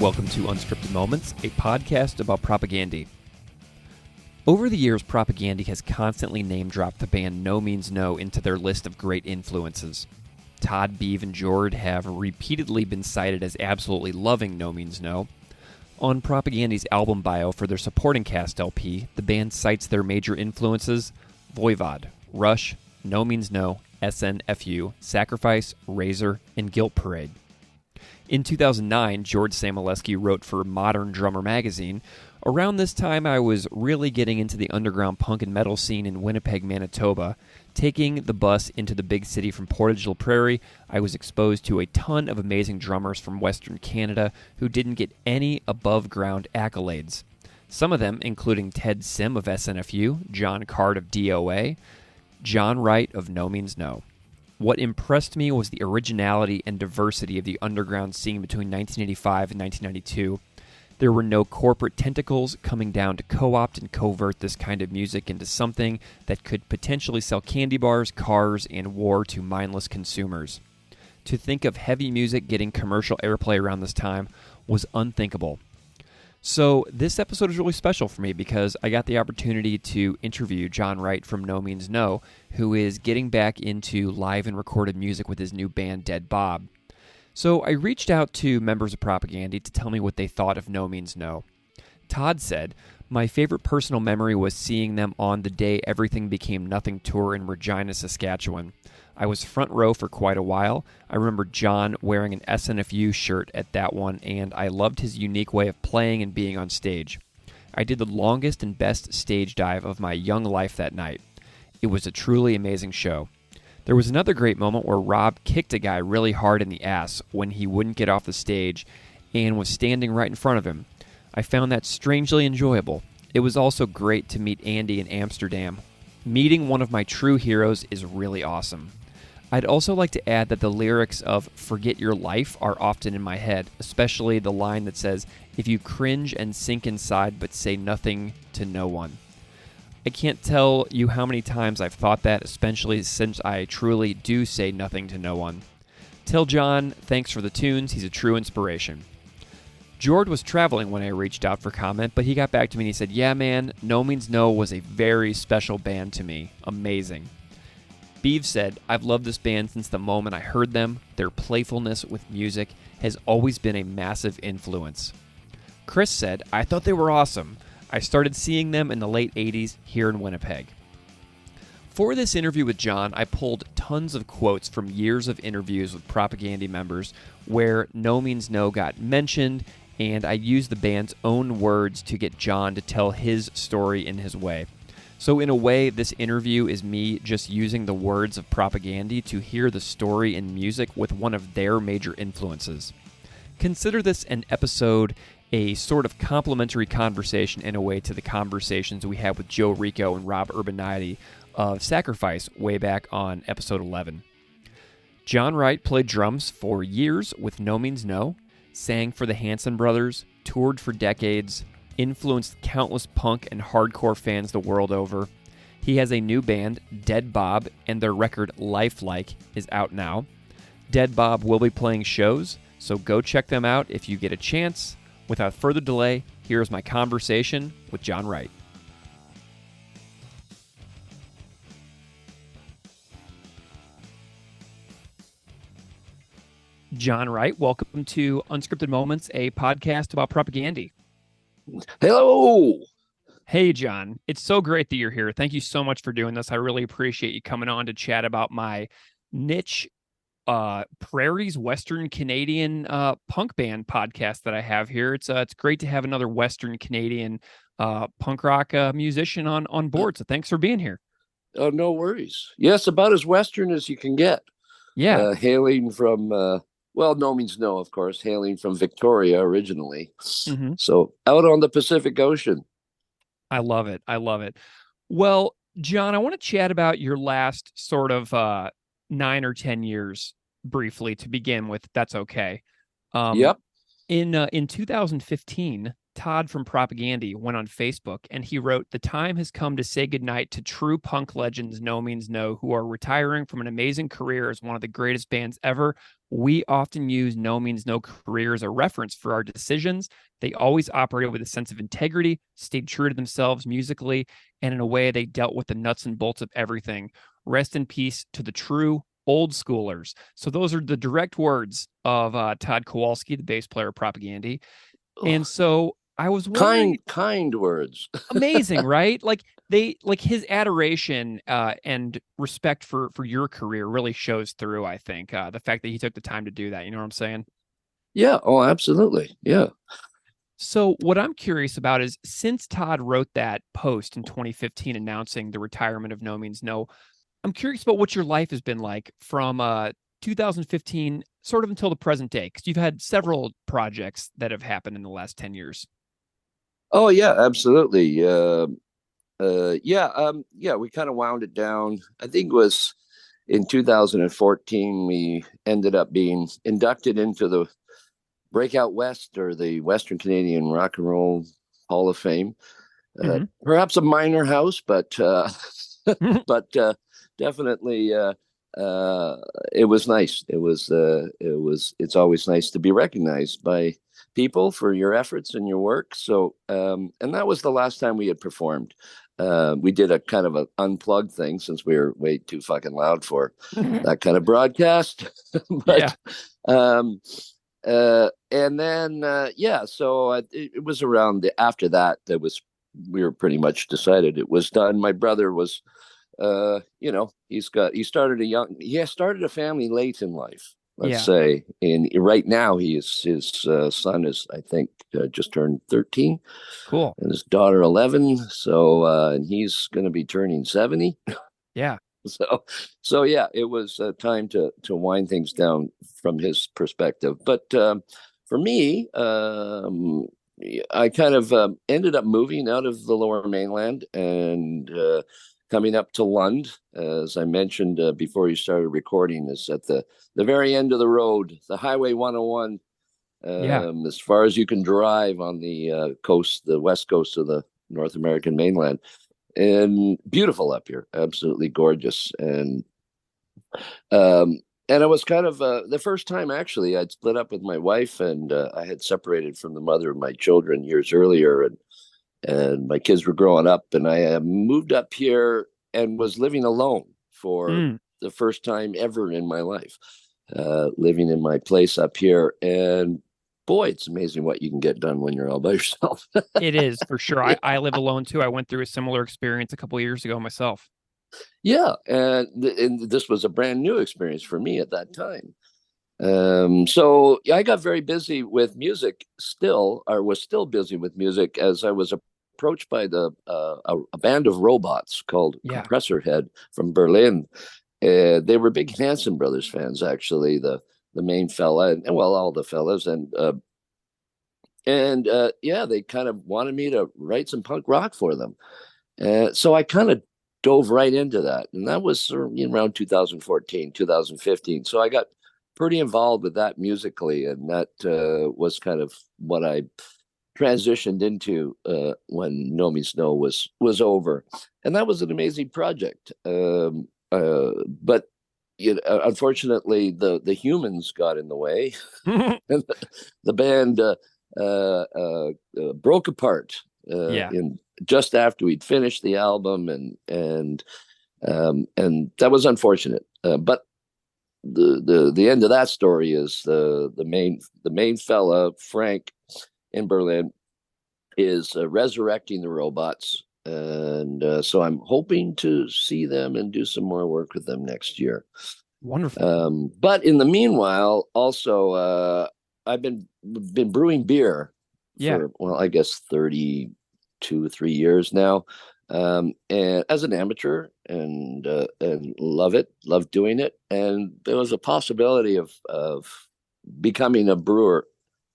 Welcome to Unscripted Moments, a podcast about Propagandhi. Over the years, Propagandhi has constantly name-dropped the band NoMeanNo into their list of great influences. Todd, Beeve, and Jord have repeatedly been cited as absolutely loving NoMeanNo. On Propagandhi's album bio for their supporting cast LP, the band cites their major influences: Voivod, Rush, NoMeanNo, SNFU, Sacrifice, Razor, and Guilt Parade. In 2009, George Samoleski wrote for Modern Drummer magazine, "Around this time I was really getting into the underground punk and metal scene in Winnipeg, Manitoba. Taking the bus into the big city from Portage la Prairie, I was exposed to a ton of amazing drummers from Western Canada who didn't get any above-ground accolades. Some of them, including Ted Sim of SNFU, John Card of DOA, John Wright of NoMeanNo. What impressed me was the originality and diversity of the underground scene between 1985 and 1992. There were no corporate tentacles coming down to co-opt and covert this kind of music into something that could potentially sell candy bars, cars, and war to mindless consumers. To think of heavy music getting commercial airplay around this time was unthinkable." So this episode is really special for me because I got the opportunity to interview John Wright from NoMeanNo, who is getting back into live and recorded music with his new band Dead Bob. So I reached out to members of Propagandhi to tell me what they thought of NoMeanNo. Todd said, "My favorite personal memory was seeing them on the Day Everything Became Nothing tour in Regina, Saskatchewan. I was front row for quite a while. I remember John wearing an SNFU shirt at that one, and I loved his unique way of playing and being on stage. I did the longest and best stage dive of my young life that night. It was a truly amazing show. There was another great moment where Rob kicked a guy really hard in the ass when he wouldn't get off the stage and was standing right in front of him. I found that strangely enjoyable. It was also great to meet Andy in Amsterdam. Meeting one of my true heroes is really awesome. I'd also like to add that the lyrics of Forget Your Life are often in my head, especially the line that says, 'If you cringe and sink inside but say nothing to no one.' I can't tell you how many times I've thought that, especially since I truly do say nothing to no one. Tell John, thanks for the tunes, he's a true inspiration." Jord was traveling when I reached out for comment, but he got back to me and he said, "Yeah man, NoMeanNo was a very special band to me. Amazing." Beeve said, "I've loved this band since the moment I heard them. Their playfulness with music has always been a massive influence." Chris said, "I thought they were awesome. I started seeing them in the late 80s here in Winnipeg." For this interview with John, I pulled tons of quotes from years of interviews with Propagandhi members where NoMeanNo got mentioned, and I used the band's own words to get John to tell his story in his way. So in a way, this interview is me just using the words of Propagandhi to hear the story in music with one of their major influences. Consider this an episode, a sort of complimentary conversation in a way to the conversations we had with Joe Rico and Rob Urbanati of Sacrifice way back on episode 11. John Wright played drums for years with NoMeanNo, sang for the Hanson Brothers, toured for decades, influenced countless punk and hardcore fans the world over. He has a new band, Dead Bob, and their record Lifelike is out now. Dead Bob will be playing shows, so go check them out if you get a chance. Without further delay, here is my conversation with John Wright. John Wright, welcome to Unscripted Moments, a podcast about Propagandhi. Hello. Hey, John. It's so great that you're here. Thank you so much for doing this. I really appreciate you coming on to chat about my niche Prairie's Western Canadian punk band podcast that I have here. It's great to have another Western Canadian punk rock musician on board. So thanks for being here. Oh, no worries. Yes, about as Western as you can get. Yeah. Hailing from, NoMeanNo, of course, hailing from Victoria originally. Mm-hmm. So out on the Pacific Ocean. I love it. I love it. Well, John, I want to chat about your last sort of 9 or 10 years briefly to begin with. That's okay. Yep. In 2015, Todd from Propagandy went on Facebook and he wrote, "The time has come to say goodnight to true punk legends NoMeanNo who are retiring from an amazing career as one of the greatest bands ever. We often use NoMeanNo career as a reference for our decisions. They always operated with a sense of integrity, stayed true to themselves musically, and in a way they dealt with the nuts and bolts of everything. Rest in peace to the true old schoolers." So those are the direct words of Todd Kowalski, the bass player of Propagandy. And Oh, so I was wondering, kind words. amazing, right? Like his adoration and respect for your career really shows through, I think. The fact that he took the time to do that, you know what I'm saying? Yeah. Oh, absolutely. Yeah. So what I'm curious about is, since Todd wrote that post in 2015 announcing the retirement of NoMeanNo, I'm curious about what your life has been like from 2015 sort of until the present day, because you've had several projects that have happened in the last 10 years. Oh, yeah, absolutely. Yeah, we kind of wound it down. I think it was in 2014, we ended up being inducted into the Breakout West, or the Western Canadian Rock and Roll Hall of Fame. Perhaps a minor house, but but definitely uh, it was nice. It's always nice to be recognized by people for your efforts and your work. So and that was the last time we had performed. We did a kind of an unplugged thing since we were way too fucking loud for that kind of broadcast. Yeah. But and then yeah, so it was around after that we were pretty much decided it was done. My brother was he started a family late in life, let's Yeah. say. And right now his son is, I think, just turned 13, Cool. and his daughter 11. So and he's going to be turning 70. Yeah. So yeah, it was time to wind things down from his perspective. But for me, I kind of ended up moving out of the Lower Mainland and coming up to Lund. As I mentioned before you started recording, is at the very end of the road, the Highway 101, Yeah. as far as you can drive on the coast, the west coast of the North American mainland. And beautiful up here, absolutely gorgeous. And it was kind of the first time, actually, I'd split up with my wife, and I had separated from the mother of my children years earlier, and my kids were growing up, and I moved up here and was living alone for Mm. the first time ever in my life, living in my place up here. And boy, it's amazing what you can get done when you're all by yourself. It is for sure. I live alone too. I went through a similar experience a couple of years ago myself. Yeah, and this was a brand new experience for me at that time. So yeah, I got very busy with music still, or was still busy with music, as I was approached by a band of robots called Yeah. Compressor Head from Berlin. They were big Hanson Brothers fans, actually. The main fella, and well, all the fellas, and yeah, they kind of wanted me to write some punk rock for them. So I kind of dove right into that. And that was around 2014, 2015. So I got pretty involved with that musically. And that was kind of what I transitioned into when No Means No was over. And that was an amazing project. But unfortunately, the humans got in the way. And the band broke apart Yeah. in just after we'd finished the album, and that was unfortunate. But the end of that story is the main fella, Frank, in Berlin, is resurrecting the robots, and so I'm hoping to see them and do some more work with them next year. Wonderful. But in the meanwhile, also I've been brewing beer Yeah. for, well, I guess 32 or 3 years now, and as an amateur, and love doing it. And there was a possibility of becoming a brewer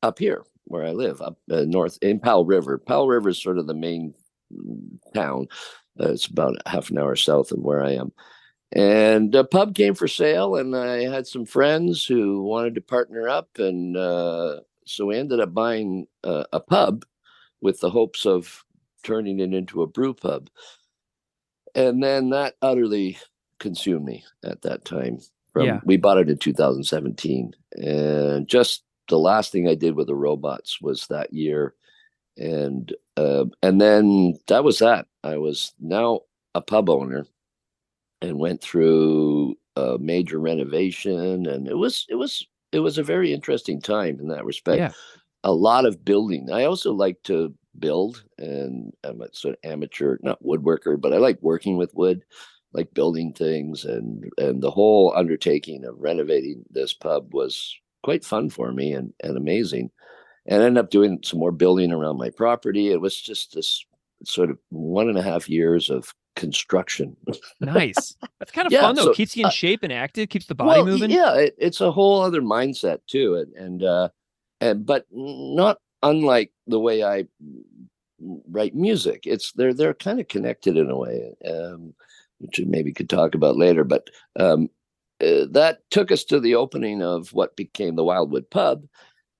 up here where I live, up north in Powell River. Powell River is sort of the main town. It's about half an hour south of where I am. And a pub came for sale, and I had some friends who wanted to partner up, and so we ended up buying a pub with the hopes of turning it into a brew pub. And then that utterly consumed me at that time. Yeah. We bought it in 2017, and just the last thing I did with the robots was that year, and then that was that. I was now a pub owner and went through a major renovation, and it was a very interesting time in that respect. Yeah. A lot of building. I also like to build, and I'm a sort of amateur, not woodworker, but I like working with wood, like building things, and the whole undertaking of renovating this pub was quite fun for me and amazing. And I ended up doing some more building around my property. It was just this sort of 1.5 years of construction. Nice. That's kind of Yeah. fun though. So, Keeps you in shape and active, keeps the body well, moving. yeah, it's a whole other mindset too, and but not unlike the way I write music. They're kind of connected in a way, which we maybe could talk about later. But that took us to the opening of what became the Wildwood Pub,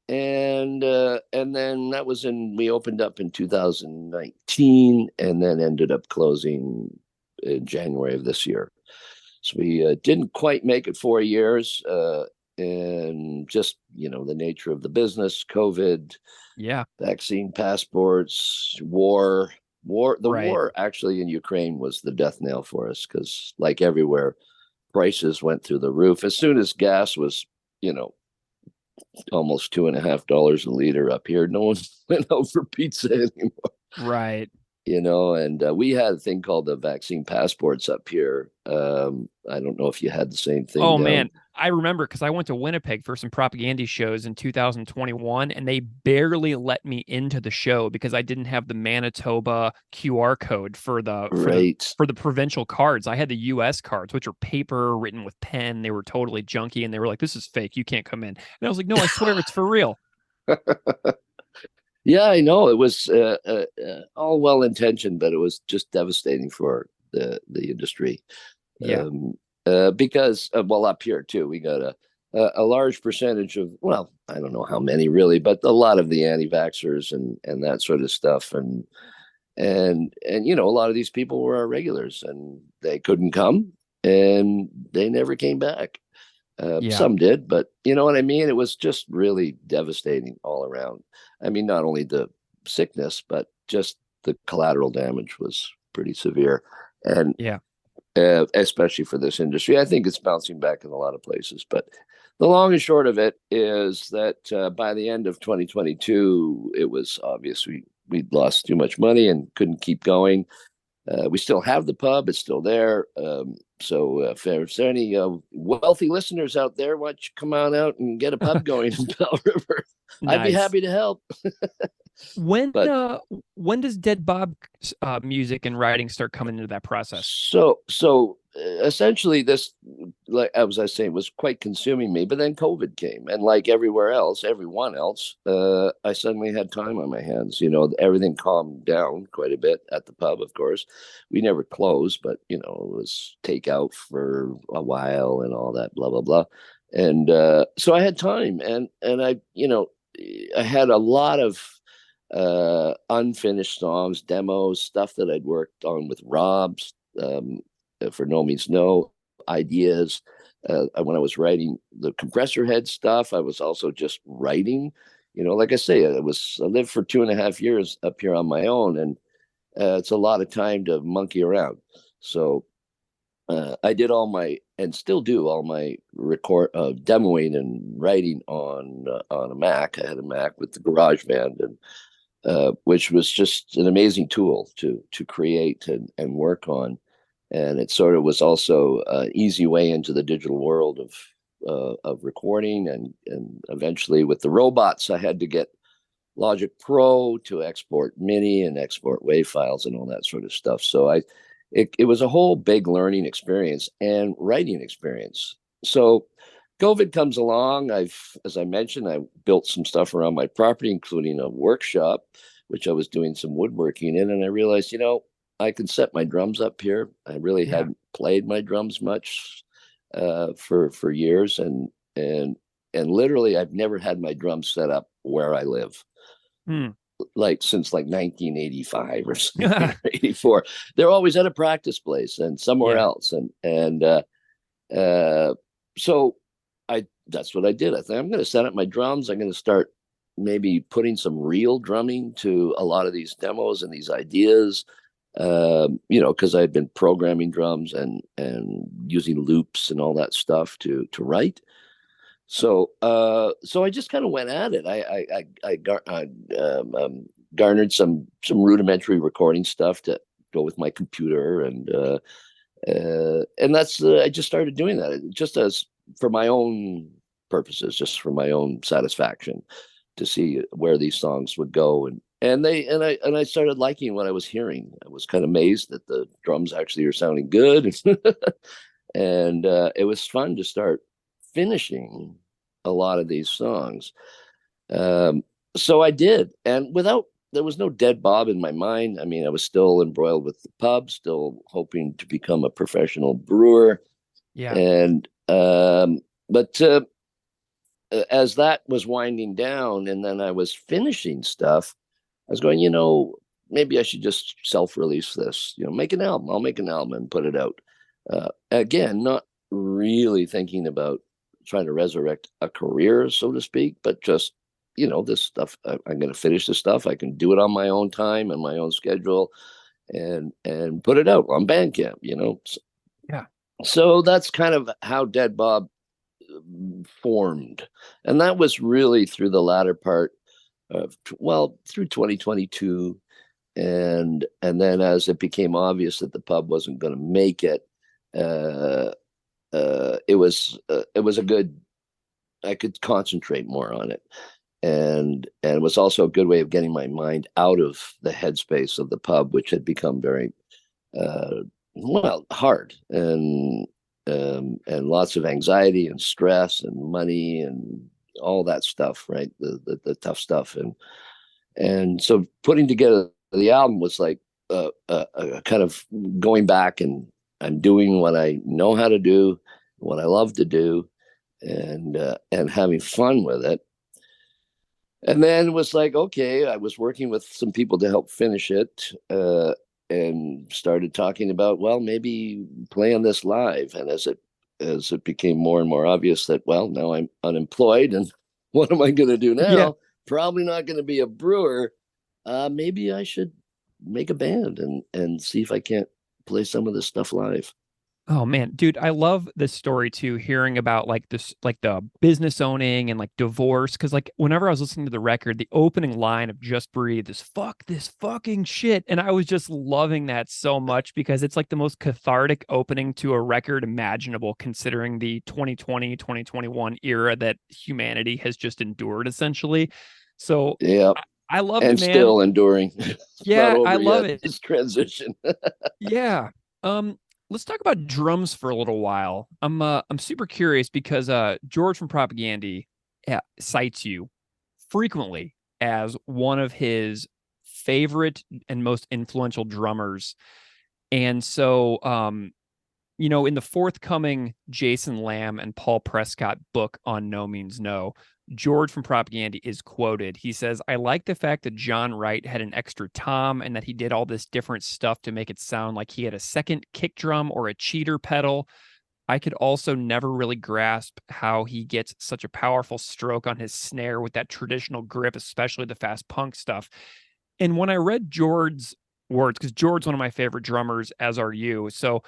and then that was we opened up in 2019, and then ended up closing in January of this year. So we didn't quite make it 4 years, and just the nature of the business, COVID, Yeah. vaccine passports, war. The Right. war actually in Ukraine was the death knell for us, because like everywhere, prices went through the roof as soon as gas was, you know, almost $2.50 a liter up here. No one went out for pizza anymore. Right. And we had a thing called the vaccine passports up here. I don't know if you had the same thing Oh down. man, I remember because I went to Winnipeg for some propaganda shows in 2021, and they barely let me into the show because I didn't have the Manitoba QR code for the Right. provincial cards. I had the U.S. cards, which are paper written with pen. They were totally junky, and they were like, "This is fake. You can't come in." And I was like, "No, I swear it's for real." Yeah, I know. It was all well intentioned, but it was just devastating for the industry. Yeah. Because well, up here too, we got a large percentage of, well, I don't know how many really, but a lot of the anti-vaxxers and that sort of stuff, and a lot of these people were our regulars, and they couldn't come, and they never came back. Yeah. Some did, but you know what I mean? It was just really devastating all around. I mean, not only the sickness, but just the collateral damage was pretty severe. And Yeah. especially for this industry, I think it's bouncing back in a lot of places. But the long and short of it is that by the end of 2022, it was obvious we'd lost too much money and couldn't keep going. We still have the pub; it's still there. So, if there's any wealthy listeners out there, why don't you come on out and get a pub going in Bell River? I'd be Nice. happy to help. When But uh when does Dead Bob music and writing start coming into that process? so essentially, this, like as I was saying, was quite consuming me. But then COVID came, and like everywhere else, everyone else, I suddenly had time on my hands. Everything calmed down quite a bit at the pub. Of course, we never closed, but it was takeout for a while and all that, blah blah blah. And so I had time, and I had a lot of unfinished songs, demos, stuff that I'd worked on with Rob's, for NoMeanNo, ideas. When I was writing the compressor head stuff, I was also just writing. Like I say, I lived for 2.5 years up here on my own, and it's a lot of time to monkey around. So I did and still do all my record demoing and writing on a Mac. I had a Mac with the GarageBand, and which was just an amazing tool to create and work on. And it sort of was also an easy way into the digital world of recording, and eventually with the robots, I had to get Logic Pro to export MIDI and export WAV files and all that sort of stuff. So it was a whole big learning experience and writing experience. So COVID comes along. As I mentioned, I built some stuff around my property, including a workshop, which I was doing some woodworking in. And I realized, I could set my drums up here. I really Yeah. hadn't played my drums much for years, and literally, I've never had my drums set up where I live. Hmm. like since like 1985 or something, or 84. They're always at a practice place and somewhere Yeah. else. Uh, so that's what I did. I think I'm going to set up my drums. I'm going to start maybe putting some real drumming to a lot of these demos and these ideas. Because I've been programming drums and using loops and all that stuff to write. So I just kind of went at it. I garnered some rudimentary recording stuff to go with my computer, and that's I just started doing that just as for my own purposes, just for my own satisfaction, to see where these songs would go, and I started liking what I was hearing. I was kind of amazed that the drums actually are sounding good, and it was fun to start finishing a lot of these songs. Um, so I did, and without there was no dead bob in my mind. I mean, I was still embroiled with the pub, still hoping to become a professional brewer, Yeah. and but as that was winding down, and then I was finishing stuff, I was going, maybe I should just self-release this, make an album. I'll make an album and put it out. Again, not really thinking about trying to resurrect a career, so to speak, but just, this stuff, I'm going to finish this stuff. I can do it on my own time and my own schedule and put it out on Bandcamp. Yeah. So that's kind of how Dead Bob formed. And that was really through the latter part of, well, through 2022. And then as it became obvious that the pub wasn't going to make it, it was a good, I could concentrate more on it. And it was also a good way of getting my mind out of the headspace of the pub, which had become very hard and lots of anxiety and stress and money and all that stuff, right? The tough stuff. And so putting together the album was like kind of going back and doing what I know how to do, what I love to do, and having fun with it. And then it was like, okay, I was working with some people to help finish it, and started talking about, well, maybe playing this live. And as it became more and more obvious that, well, now I'm unemployed, and what am I going to do Yeah. now? Probably not going to be a brewer. Maybe I should make a band and see if I can't play some of this stuff live. Oh man, dude, I love this story too, hearing about like this, like the business owning and like divorce. Cause like whenever I was listening to the record, the opening line of Just Breathe is fuck this fucking shit. And I was just loving that so much because it's like the most cathartic opening to a record imaginable, considering the 2020, 2021 era that humanity has just endured essentially. So Yeah, I loved it, and man. still enduring. It's not Yeah, I over love yet. it. This transition. Yeah. Let's talk about drums for a little while. I'm super curious because George from Propagandy cites you frequently as one of his favorite and most influential drummers. And so in the forthcoming Jason Lamb and Paul Prescott book on No Means No, George from Propagandy is quoted. He says, I like the fact that John Wright had an extra tom and that he did all this different stuff to make it sound like he had a second kick drum or a cheater pedal. I could also never really grasp how he gets such a powerful stroke on his snare with that traditional grip, especially the fast punk stuff. And when I read George's words, because George's one of my favorite drummers, as are you. So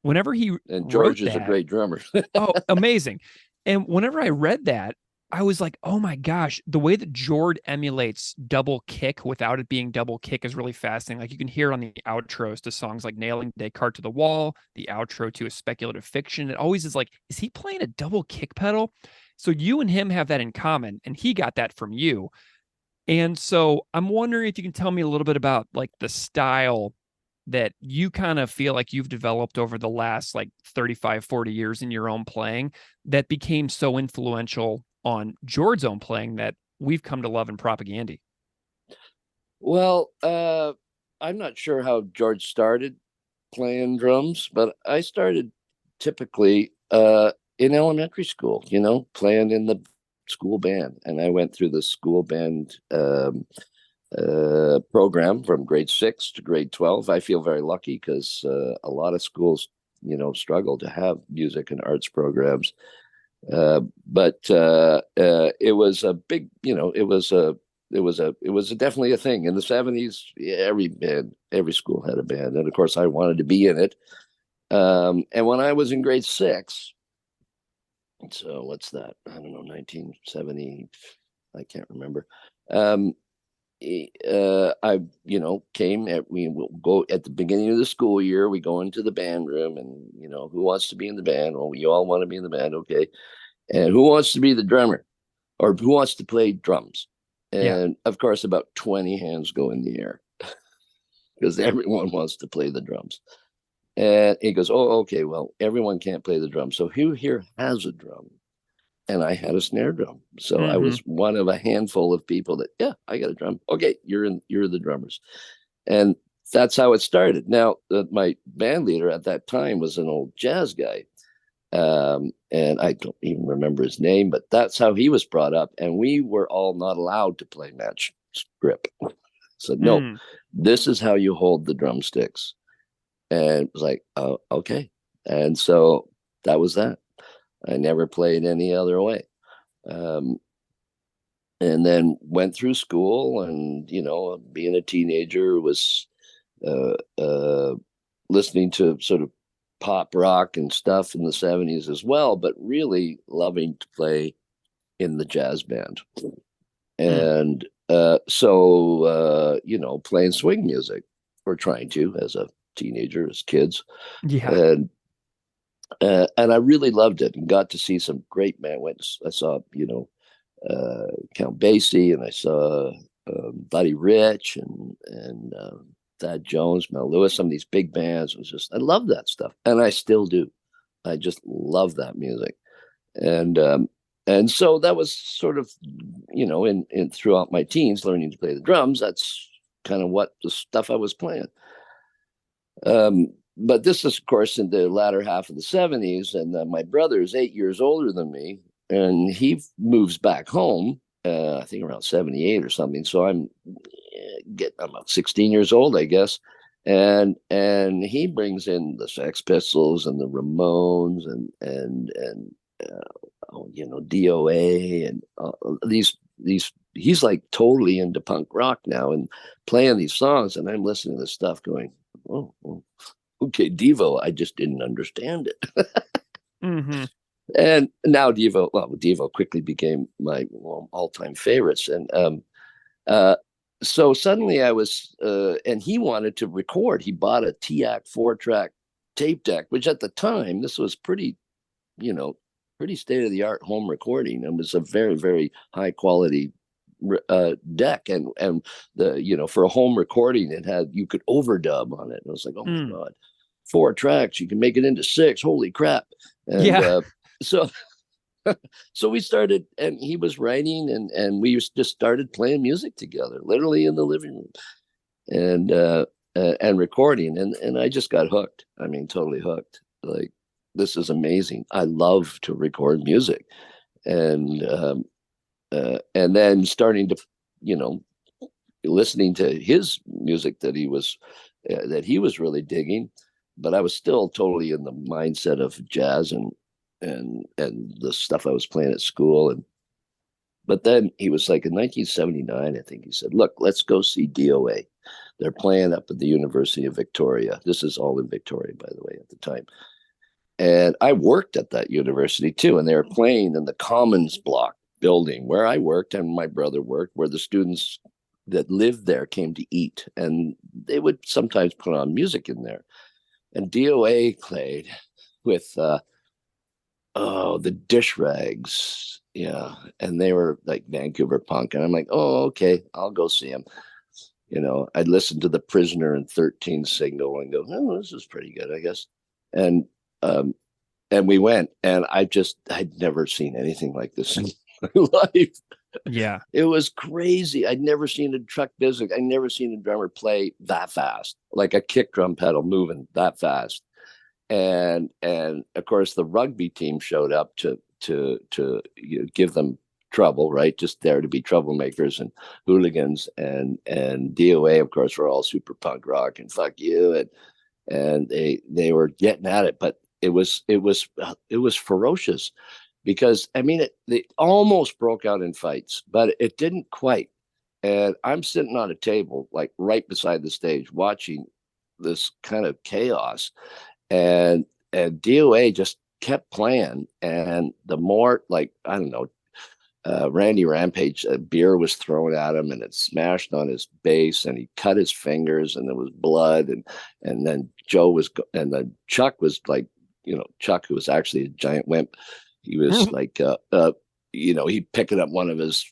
whenever he And wrote George is a that, great drummer. oh, amazing. And whenever I read that, I was like, oh my gosh, the way that Jord emulates double kick without it being double kick is really fascinating. Like you can hear it on the outros to songs like Nailing Descartes to the Wall, the outro to A Speculative Fiction. It always is like, is he playing a double kick pedal? So you and him have that in common, and he got that from you. And so I'm wondering if you can tell me a little bit about like the style that you kind of feel like you've developed over the last like 35, 40 years in your own playing that became so influential on George's own playing that we've come to love in Propagandy. Well, I'm not sure how George started playing drums, but I started typically in elementary school, playing in the school band. And I went through the school band program from grade 6 to grade 12. I feel very lucky because a lot of schools, struggle to have music and arts programs. But it was a big, it was definitely a thing in the 70s. Every school had a band, and of course, I wanted to be in it. And when I was in grade 6, so what's that? I don't know, 1970. I can't remember. Um, I, came at, we will go at the beginning of the school year, we go into the band room and, who wants to be in the band? Well, we all want to be in the band. Okay. And who wants to be the drummer or who wants to play drums? Yeah. And of course, about 20 hands go in the air because everyone wants to play the drums. And he goes, oh, okay, well, everyone can't play the drums. So who here has a drum? And I had a snare drum. So I was one of a handful of people that, yeah, I got a drum. Okay, you're the drummers. And that's how it started. Now, my band leader at that time was an old jazz guy. And I don't even remember his name, but that's how he was brought up. And we were all not allowed to play match grip. So, no, this is how you hold the drumsticks. And it was like, oh, okay. And so that was that. I never played any other way. And then went through school and, being a teenager was listening to sort of pop rock and stuff in the 70s as well, but really loving to play in the jazz band. And playing swing music or trying to as a teenager, as kids. Yeah. And I really loved it and got to see some great man. I saw, Count Basie, and I saw Buddy Rich and Thad Jones, Mel Lewis, some of these big bands. It was just, I love that stuff. And I still do. I just love that music. And so that was sort of, in throughout my teens, learning to play the drums. That's kind of what the stuff I was playing. But this is, of course, in the latter half of the 70s. And my brother is 8 years older than me. And he moves back home, I think around 78 or something. So I'm about 16 years old, I guess. And he brings in the Sex Pistols and the Ramones and DOA and these. He's like totally into punk rock now and playing these songs. And I'm listening to this stuff going, oh, okay, Devo, I just didn't understand it. And now Devo quickly became my all-time favorites. And so suddenly I was, and he wanted to record. He bought a TAC 4-track tape deck, which at the time, this was pretty state-of-the-art home recording. It was a very, very high quality deck. And the, for a home recording, you could overdub on it. And I was like, oh my God, 4 tracks, you can make it into 6. Holy crap. And so we started, and he was writing, and we just started playing music together, literally in the living room, and recording, and I just got hooked. I mean, totally hooked. Like, this is amazing. I love to record music, and then starting to, listening to his music that he was really digging, but I was still totally in the mindset of jazz and the stuff I was playing at school. But then he was like, in 1979, I think he said, look, let's go see DOA. They're playing up at the University of Victoria. This is all in Victoria, by the way, at the time. And I worked at that university too. And they were playing in the Commons Block building where I worked and my brother worked, where the students that lived there came to eat. And they would sometimes put on music in there. And DOA played with the Dish Rags, yeah, and they were like Vancouver punk, and I'm like, oh, okay, I'll go see them. I'd listen to the Prisoner and 13 single and go, oh, this is pretty good, I guess. And we went, and I'd never seen anything like this in my life. Yeah, it was crazy. I'd never seen a truck music. I'd never seen a drummer play that fast, like a kick drum pedal moving that fast. And of course the rugby team showed up to give them trouble, right? Just there to be troublemakers and hooligans, and DOA, of course, were all super punk rock and fuck you, and they were getting at it, but it was ferocious because I mean they almost broke out in fights, but it didn't quite. And I'm sitting on a table like right beside the stage watching this kind of chaos, and DOA just kept playing, and the more, like, I don't know, Randy Rampage, a beer was thrown at him and it smashed on his bass, and he cut his fingers and there was blood, and then and then Chuck was like, Chuck, who was actually a giant wimp, he was like he picking up one of his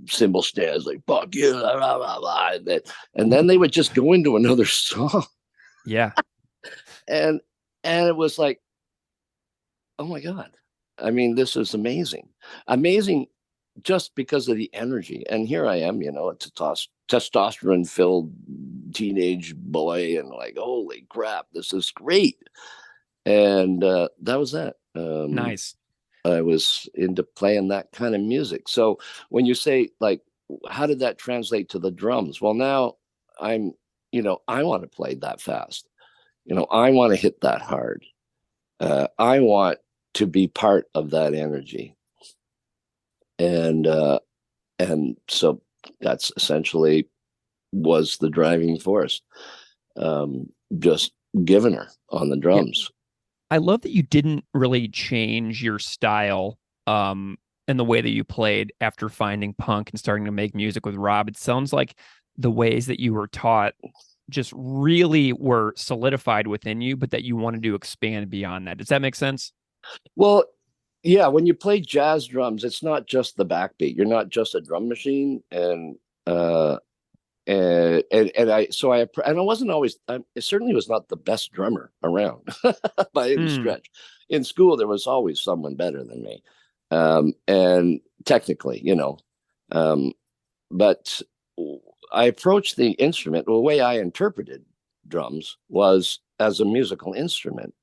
cymbal stands like fuck you, blah, blah, blah, blah, and then they would just go into another song. Yeah. And it was like, oh my God. I mean, this is amazing. Amazing just because of the energy. And here I am, a testosterone filled teenage boy, and like, holy crap, this is great. And that was that. Nice. I was into playing that kind of music. So when you say, like, how did that translate to the drums? Well, now I'm, I want to play that fast. I want to hit that hard. I want to be part of that energy. And so that's essentially was the driving force. Just giving her on the drums. I love that you didn't really change your style and the way that you played after finding punk and starting to make music with Rob. It sounds like the ways that you were taught just really were solidified within you, but that you wanted to expand beyond that. Does that make sense? Well, yeah, when you play jazz drums, it's not just the backbeat. You're not just a drum machine. And I wasn't always, I certainly was not the best drummer around by any stretch. In school, there was always someone better than me. And technically, but I approached the instrument, the way I interpreted drums was as a musical instrument.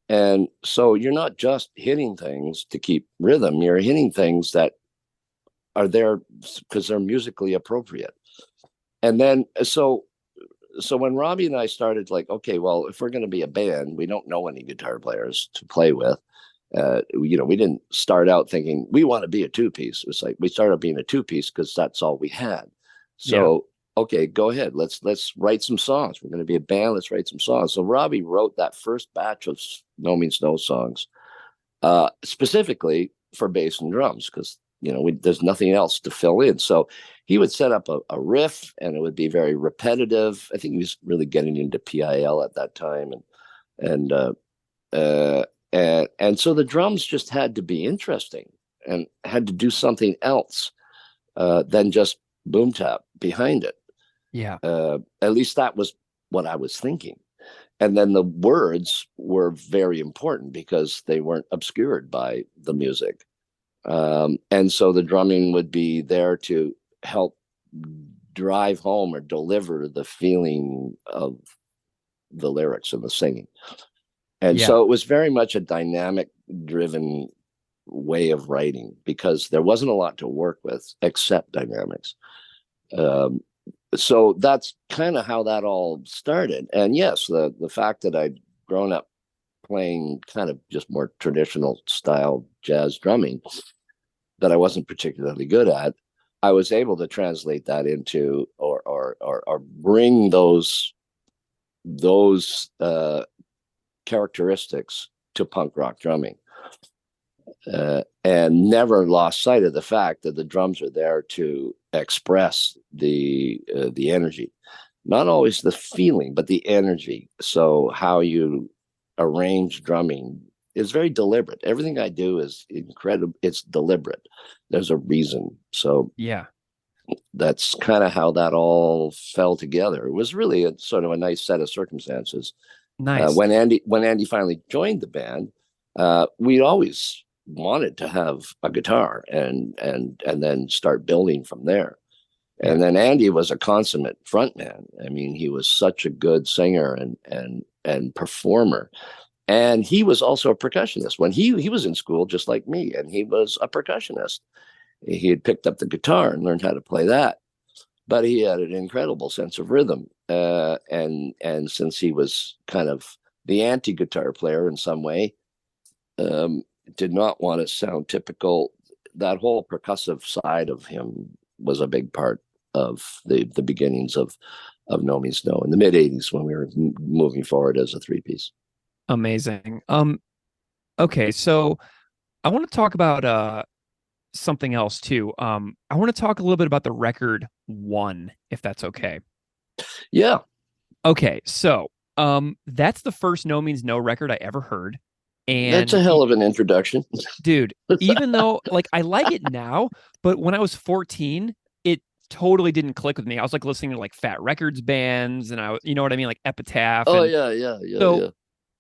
And so you're not just hitting things to keep rhythm, you're hitting things that are there because they're musically appropriate. And then, so when Robbie and I started, like, okay, well, if we're going to be a band, we don't know any guitar players to play with. We didn't start out thinking we want to be a two-piece. It was like we started being a two-piece because that's all we had. So, okay, go ahead. Let's write some songs. We're going to be a band. Let's write some songs. So Robbie wrote that first batch of NoMeanNo songs specifically for bass and drums because, there's nothing else to fill in. So he would set up a riff, and it would be very repetitive. I think he was really getting into PIL at that time, and so the drums just had to be interesting and had to do something else than just boom tap behind it. Yeah. At least that was what I was thinking. And then the words were very important because they weren't obscured by the music. And so the drumming would be there to help drive home or deliver the feeling of the lyrics and the singing. And so it was very much a dynamic driven way of writing because there wasn't a lot to work with except dynamics. So that's kind of how that all started. And yes, the fact that I'd grown up playing kind of just more traditional style jazz drumming that I wasn't particularly good at, I was able to translate that into or bring those characteristics to punk rock drumming, and never lost sight of the fact that the drums are there to express the energy, not always the feeling, but the energy. So how you arrange drumming is very deliberate. Everything I do is incredible. It's deliberate. There's a reason. So that's kind of how that all fell together. It was really a sort of a nice set of circumstances. Nice. When Andy finally joined the band, we'd always wanted to have a guitar and then start building from there. And then Andy was a consummate frontman. I mean, he was such a good singer and performer. And he was also a percussionist when he was in school, just like me, and he was a percussionist. He had picked up the guitar and learned how to play that, but he had an incredible sense of rhythm. And since he was kind of the anti-guitar player in some way, um, did not want to sound typical. That whole percussive side of him was a big part of the beginnings of NoMeanNo in the mid '80s when we were moving forward as a three piece. Amazing. Okay, so I want to talk about something else too. I want to talk a little bit about the record One, if that's okay. Yeah, Okay, so that's the first NoMeanNo record I ever heard. that's a And hell of an introduction. dude, even though like I like it now, but when I was 14, it totally didn't click with me. I was like listening to like Fat Records bands and you know what I mean, like Epitaph. Oh And yeah, yeah, yeah, so yeah.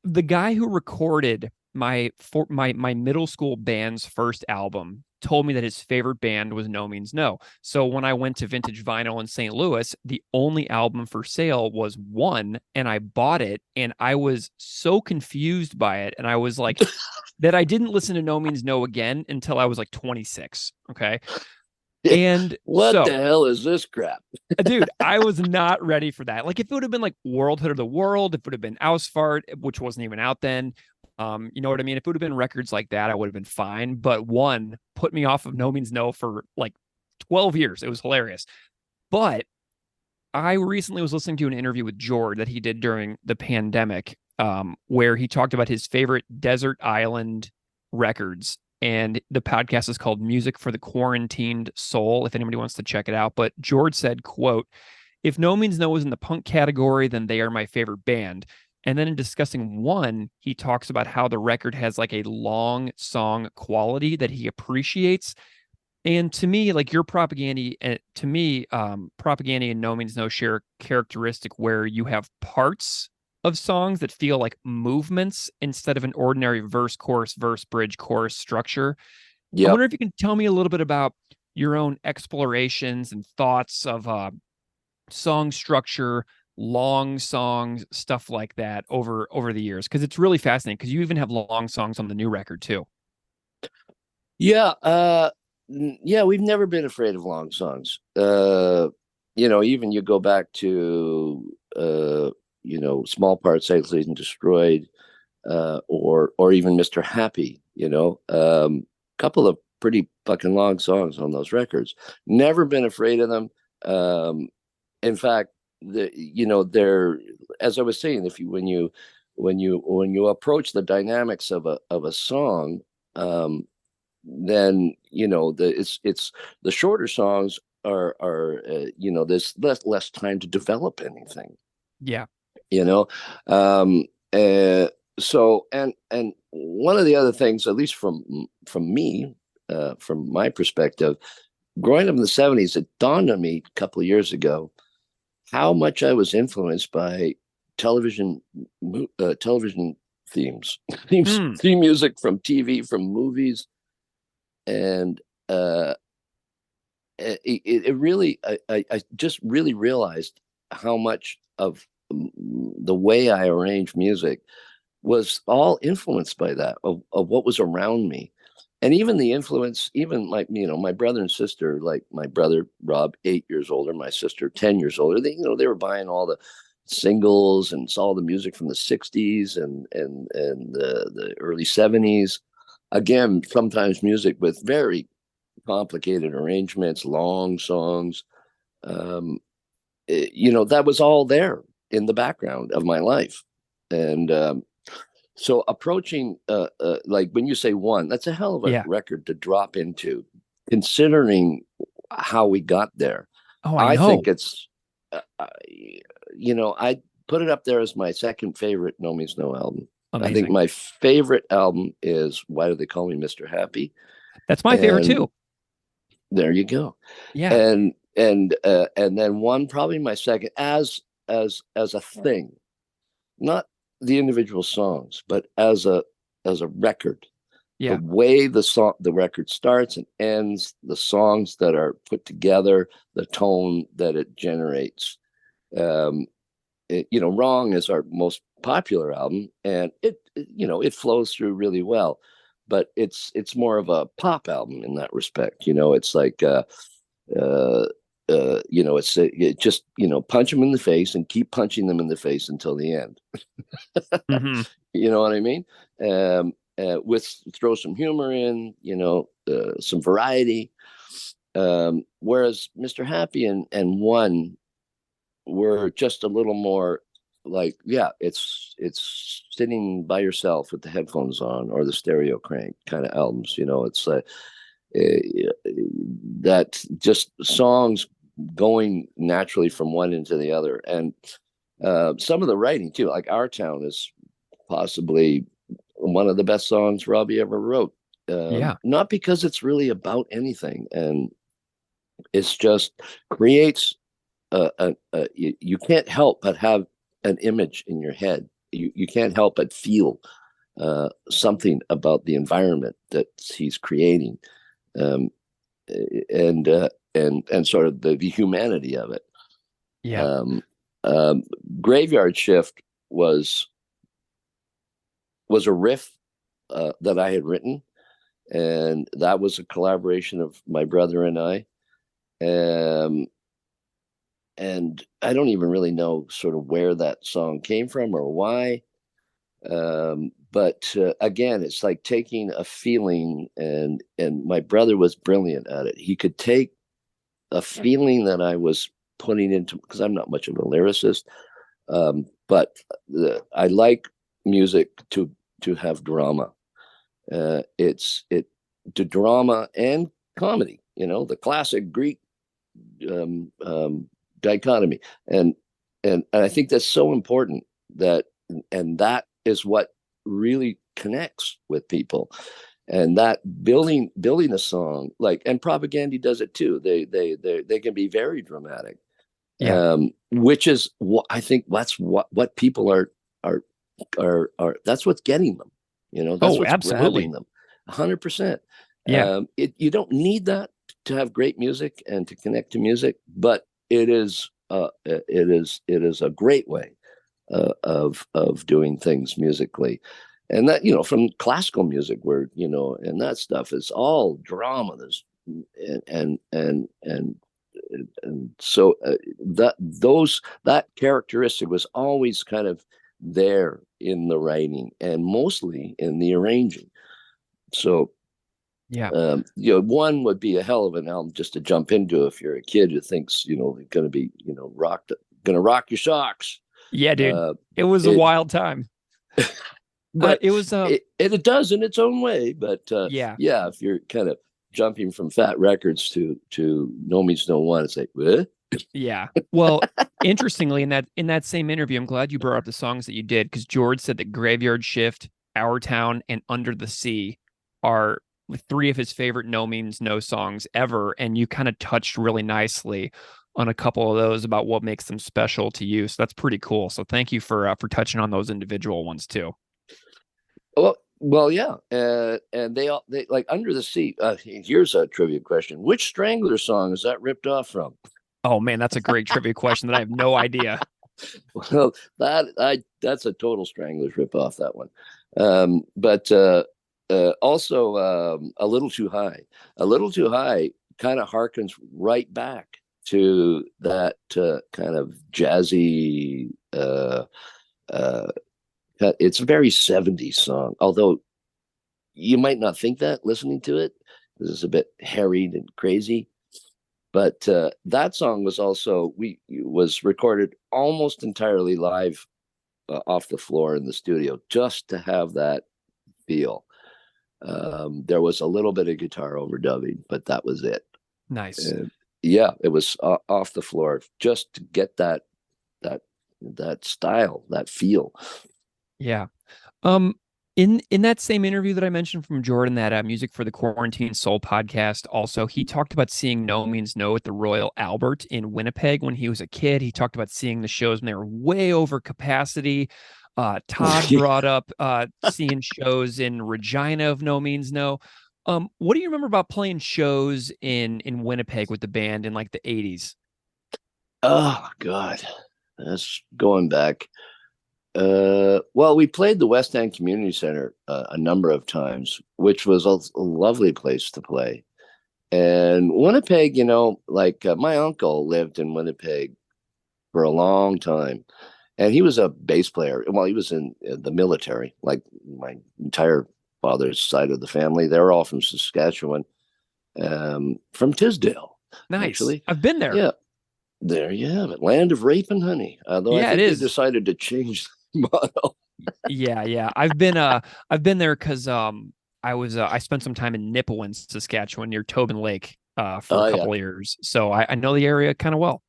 the guy who recorded my middle school band's first album told me that his favorite band was NoMeanNo. So when I went to Vintage Vinyl in St. Louis, the only album for sale was One, and I bought it, and I was so confused by it, and I was like, that I didn't listen to NoMeanNo again until I was like 26. Okay. And What the so, hell is this crap? dude, I was not ready for that. Like, if it would have been like World Hit of the World, if it would have been Ausfahrt, which wasn't even out then, you know what I mean? If it would have been records like that, I would have been fine. But One put me off of NoMeanNo for like 12 years. It was hilarious. But I recently was listening to an interview with Jord that he did during the pandemic, where he talked about his favorite desert island records. And the podcast is called Music for the Quarantined Soul, if anybody wants to check it out. But Jord said, quote, if NoMeanNo is in the punk category, then they are my favorite band. And then in discussing One, he talks about how the record has like a long song quality that he appreciates. And to me, like your Propaganda, and to me, Propaganda and NoMeanNo share a characteristic where you have parts of songs that feel like movements instead of an ordinary verse, bridge, chorus structure. I Yep. wonder if you can tell me a little bit about your own explorations and thoughts of song structure, long songs, stuff like that over the years, because it's really fascinating. Because you even have long songs on the new record too. Yeah, yeah, we've never been afraid of long songs. Even you go back to Small Parts, Isolated and Destroyed, or even Mr. Happy, couple of pretty fucking long songs on those records. Never been afraid of them. In fact, they're, as I was saying, if you when you approach the dynamics of a song, then it's the shorter songs are there's less time to develop anything, Yeah. you know um so and one of the other things, at least from me, from my perspective, growing up in the '70s, it dawned on me a couple of years ago how much I was influenced by television television themes Hmm. theme music from TV, from movies. And it really, I just really realized how much of the way I arrange music was all influenced by that, of what was around me. And even the influence, even like, my brother and sister, like my brother Rob, 8 years older, my sister 10 years older, they were buying all the singles and saw the music from the '60s and the early '70s. Again, sometimes music with very complicated arrangements, long songs. Um, that was all there in the background of my life. And so approaching, like when you say One, that's a hell of a Yeah. record to drop into, considering how we got there. Oh, I I know. think it's, I put it up there as my second favorite NoMeanNo album. I think Amazing. my favorite album is Why Do They Call Me Mr. Happy? That's my favorite And too. there you go. Yeah. And then One, probably my second, as a thing, not the individual songs, but as a record. The Yeah. way the record starts and ends, the songs that are put together, the tone that it generates. Wrong is our most popular album, and it flows through really well. But it's more of a pop album in that respect. It's like uh, it just punch them in the face and keep punching them in the face until the end. Mm-hmm. You know what I mean? With throw some humor in, some variety. Whereas Mr. Happy and One were just a little more like, yeah, it's sitting by yourself with the headphones on or the stereo crank kind of albums. It's like that just songs going naturally from one into the other, and some of the writing too. Like Our Town is possibly one of the best songs Robbie ever wrote. Yeah. Not because it's really about anything, and it's just creates you can't help but have an image in your head. You can't help but feel something about the environment that he's creating, um, and sort of the humanity of it. Yeah. Um, um, Graveyard Shift was a riff that I had written, and that was a collaboration of my brother and I. And I don't even really know sort of where that song came from or why. But again, it's like taking a feeling, and my brother was brilliant at it. He could take a feeling that I was putting into, because I'm not much of a lyricist, but I like music to have drama. It's to drama and comedy. The classic Greek um, um, dichotomy, and I think that's so important, and that is what really connects with people. And that building a song, like, and Propaganda does it too. They can be very dramatic, Yeah. which is what I think that's what people are that's what's getting them. That's Oh, what's absolutely. growing them. 100%. Yeah. You don't need that to have great music and to connect to music, but it is a great way of doing things musically. And that, from classical music, where and that stuff is all drama. There's and and and and so that characteristic was always kind of there in the writing and mostly in the arranging. So Yeah. One would be a hell of an album just to jump into if you're a kid who thinks going to be going to rock your socks. Yeah, dude. Uh, It was a it wild time. but It was it does in its own way. But yeah. yeah, if you're kind of jumping from Fat Records to No Means No One, it's like, what? Yeah. Well, interestingly, in that same interview, I'm glad you brought up the songs that you did, because George said that Graveyard Shift, Our Town, and Under the Sea are three of his favorite No Means No songs ever. And you kind of touched really nicely on a couple of those about what makes them special to you. So that's pretty cool. So thank you for touching on those individual ones too. Well, yeah, and they like Under the Sea. Here's a trivia question: which Strangler song is that ripped off from? Oh man, that's a great trivia question that I have no idea. Well, that's a total Stranglers ripoff, that one. But also A Little Too High. A Little Too High kind of harkens right back to that kind of jazzy. It's a very 70s song, although you might not think that listening to it, because it's a bit harried and crazy. But that song was recorded almost entirely live, off the floor in the studio, just to have that feel. There was a little bit of guitar overdubbing, but that was it. Nice. And yeah, it was off the floor, just to get that style, that feel. Yeah. Um, in that same interview that I mentioned from Jordan, that Music for the Quarantine Soul podcast, also he talked about seeing No Means No at the Royal Albert in Winnipeg when he was a kid. He talked about seeing the shows when they were way over capacity. Todd brought up seeing shows in Regina of No Means No. What do you remember about playing shows in Winnipeg with the band in like the 80s? Oh God, that's going back. Well, we played the West End Community Center a number of times, which was a lovely place to play. And Winnipeg, like my uncle lived in Winnipeg for a long time, and he was a bass player. Well, he was in the military, like my entire father's side of the family. They're all from Saskatchewan, from Tisdale, Nice. actually. I've been there. Yeah, there you have it, land of rape and honey. Although I Yeah, it think they is. decided to change the motto. Yeah, yeah. I've been there because I spent some time in Nipawin, Saskatchewan, near Tobin Lake, for a Oh yeah, couple of years. So I know the area kind of well.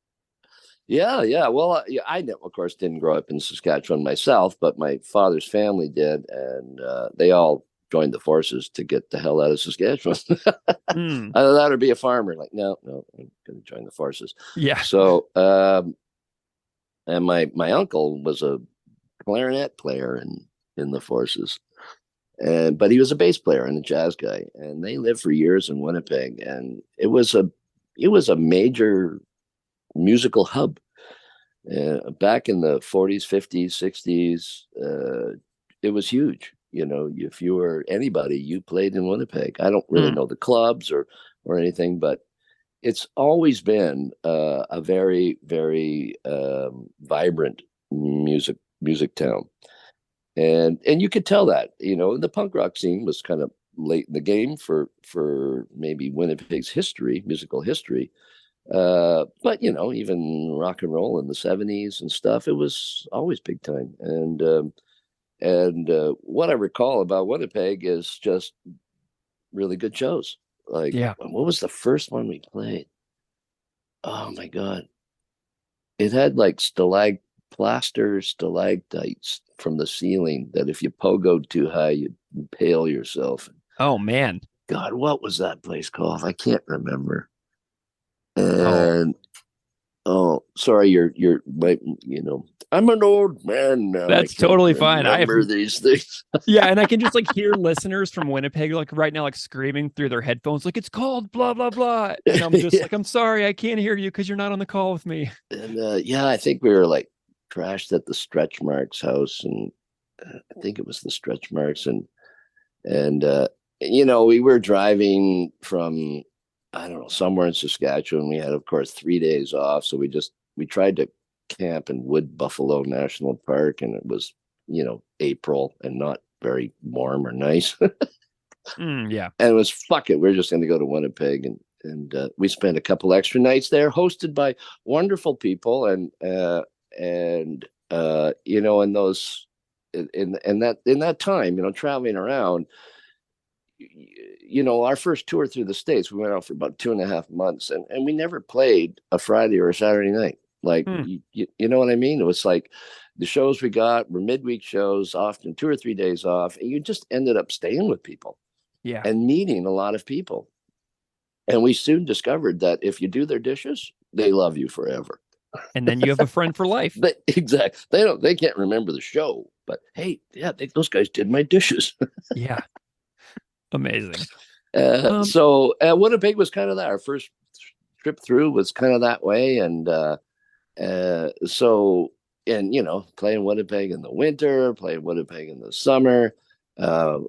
yeah, yeah. Well, yeah, of course, didn't grow up in Saskatchewan myself, but my father's family did, and they all joined the forces to get the hell out of Saskatchewan. Mm, Either that or be a farmer. Like, no, no, I'm going to join the forces. yeah. So, and my uncle was a clarinet player in the forces, and but he was a bass player and a jazz guy, and they lived for years in Winnipeg, and it was a major musical hub. Back in the 40s, 50s, 60s, it was huge. If you were anybody, you played in Winnipeg. I don't really Mm, know the clubs or anything, but it's always been a very, very vibrant music town, and you could tell that. The punk rock scene was kind of late in the game for maybe Winnipeg's musical history, but even rock and roll in the '70s and stuff, it was always big time. And what I recall about Winnipeg is just really good shows. Like, yeah. what was the first one we played? Oh my god, it had like stalactites from the ceiling that if you pogoed too high, you'd impale yourself. Oh man. God, what was that place called? I can't remember. Oh, And oh, sorry, you're like, I'm an old man now. I that's can't totally fine. I have remember these things. Yeah, and I can just like hear listeners from Winnipeg like right now like screaming through their headphones like it's called blah blah blah. And I'm just Yeah. like I'm sorry, I can't hear you because you're not on the call with me. And yeah, I think we were like crashed at the Stretch Marks house, and I think it was the Stretch Marks, and we were driving from, I don't know, somewhere in Saskatchewan. We had, of course, 3 days off, so we tried to camp in Wood Buffalo National Park, and it was April and not very warm or nice. Yeah. And it was, fuck it, we're just going to go to Winnipeg, and we spent a couple extra nights there, hosted by wonderful people, and in those in that time, traveling around, our first tour through the States, we went out for about 2.5 months, and we never played a Friday or a Saturday night. Like, Mm, you know what I mean? It was like the shows we got were midweek shows, often 2 or 3 days off, and you just ended up staying with people yeah. and meeting a lot of people. And we soon discovered that if you do their dishes, they love you forever. And then you have a friend for life. Exactly. They can't remember the show, but hey, yeah, those guys did my dishes. Yeah. Amazing. So Winnipeg was kind of that. Our first trip through was kind of that way, so, and playing Winnipeg in the winter, playing Winnipeg in the summer. For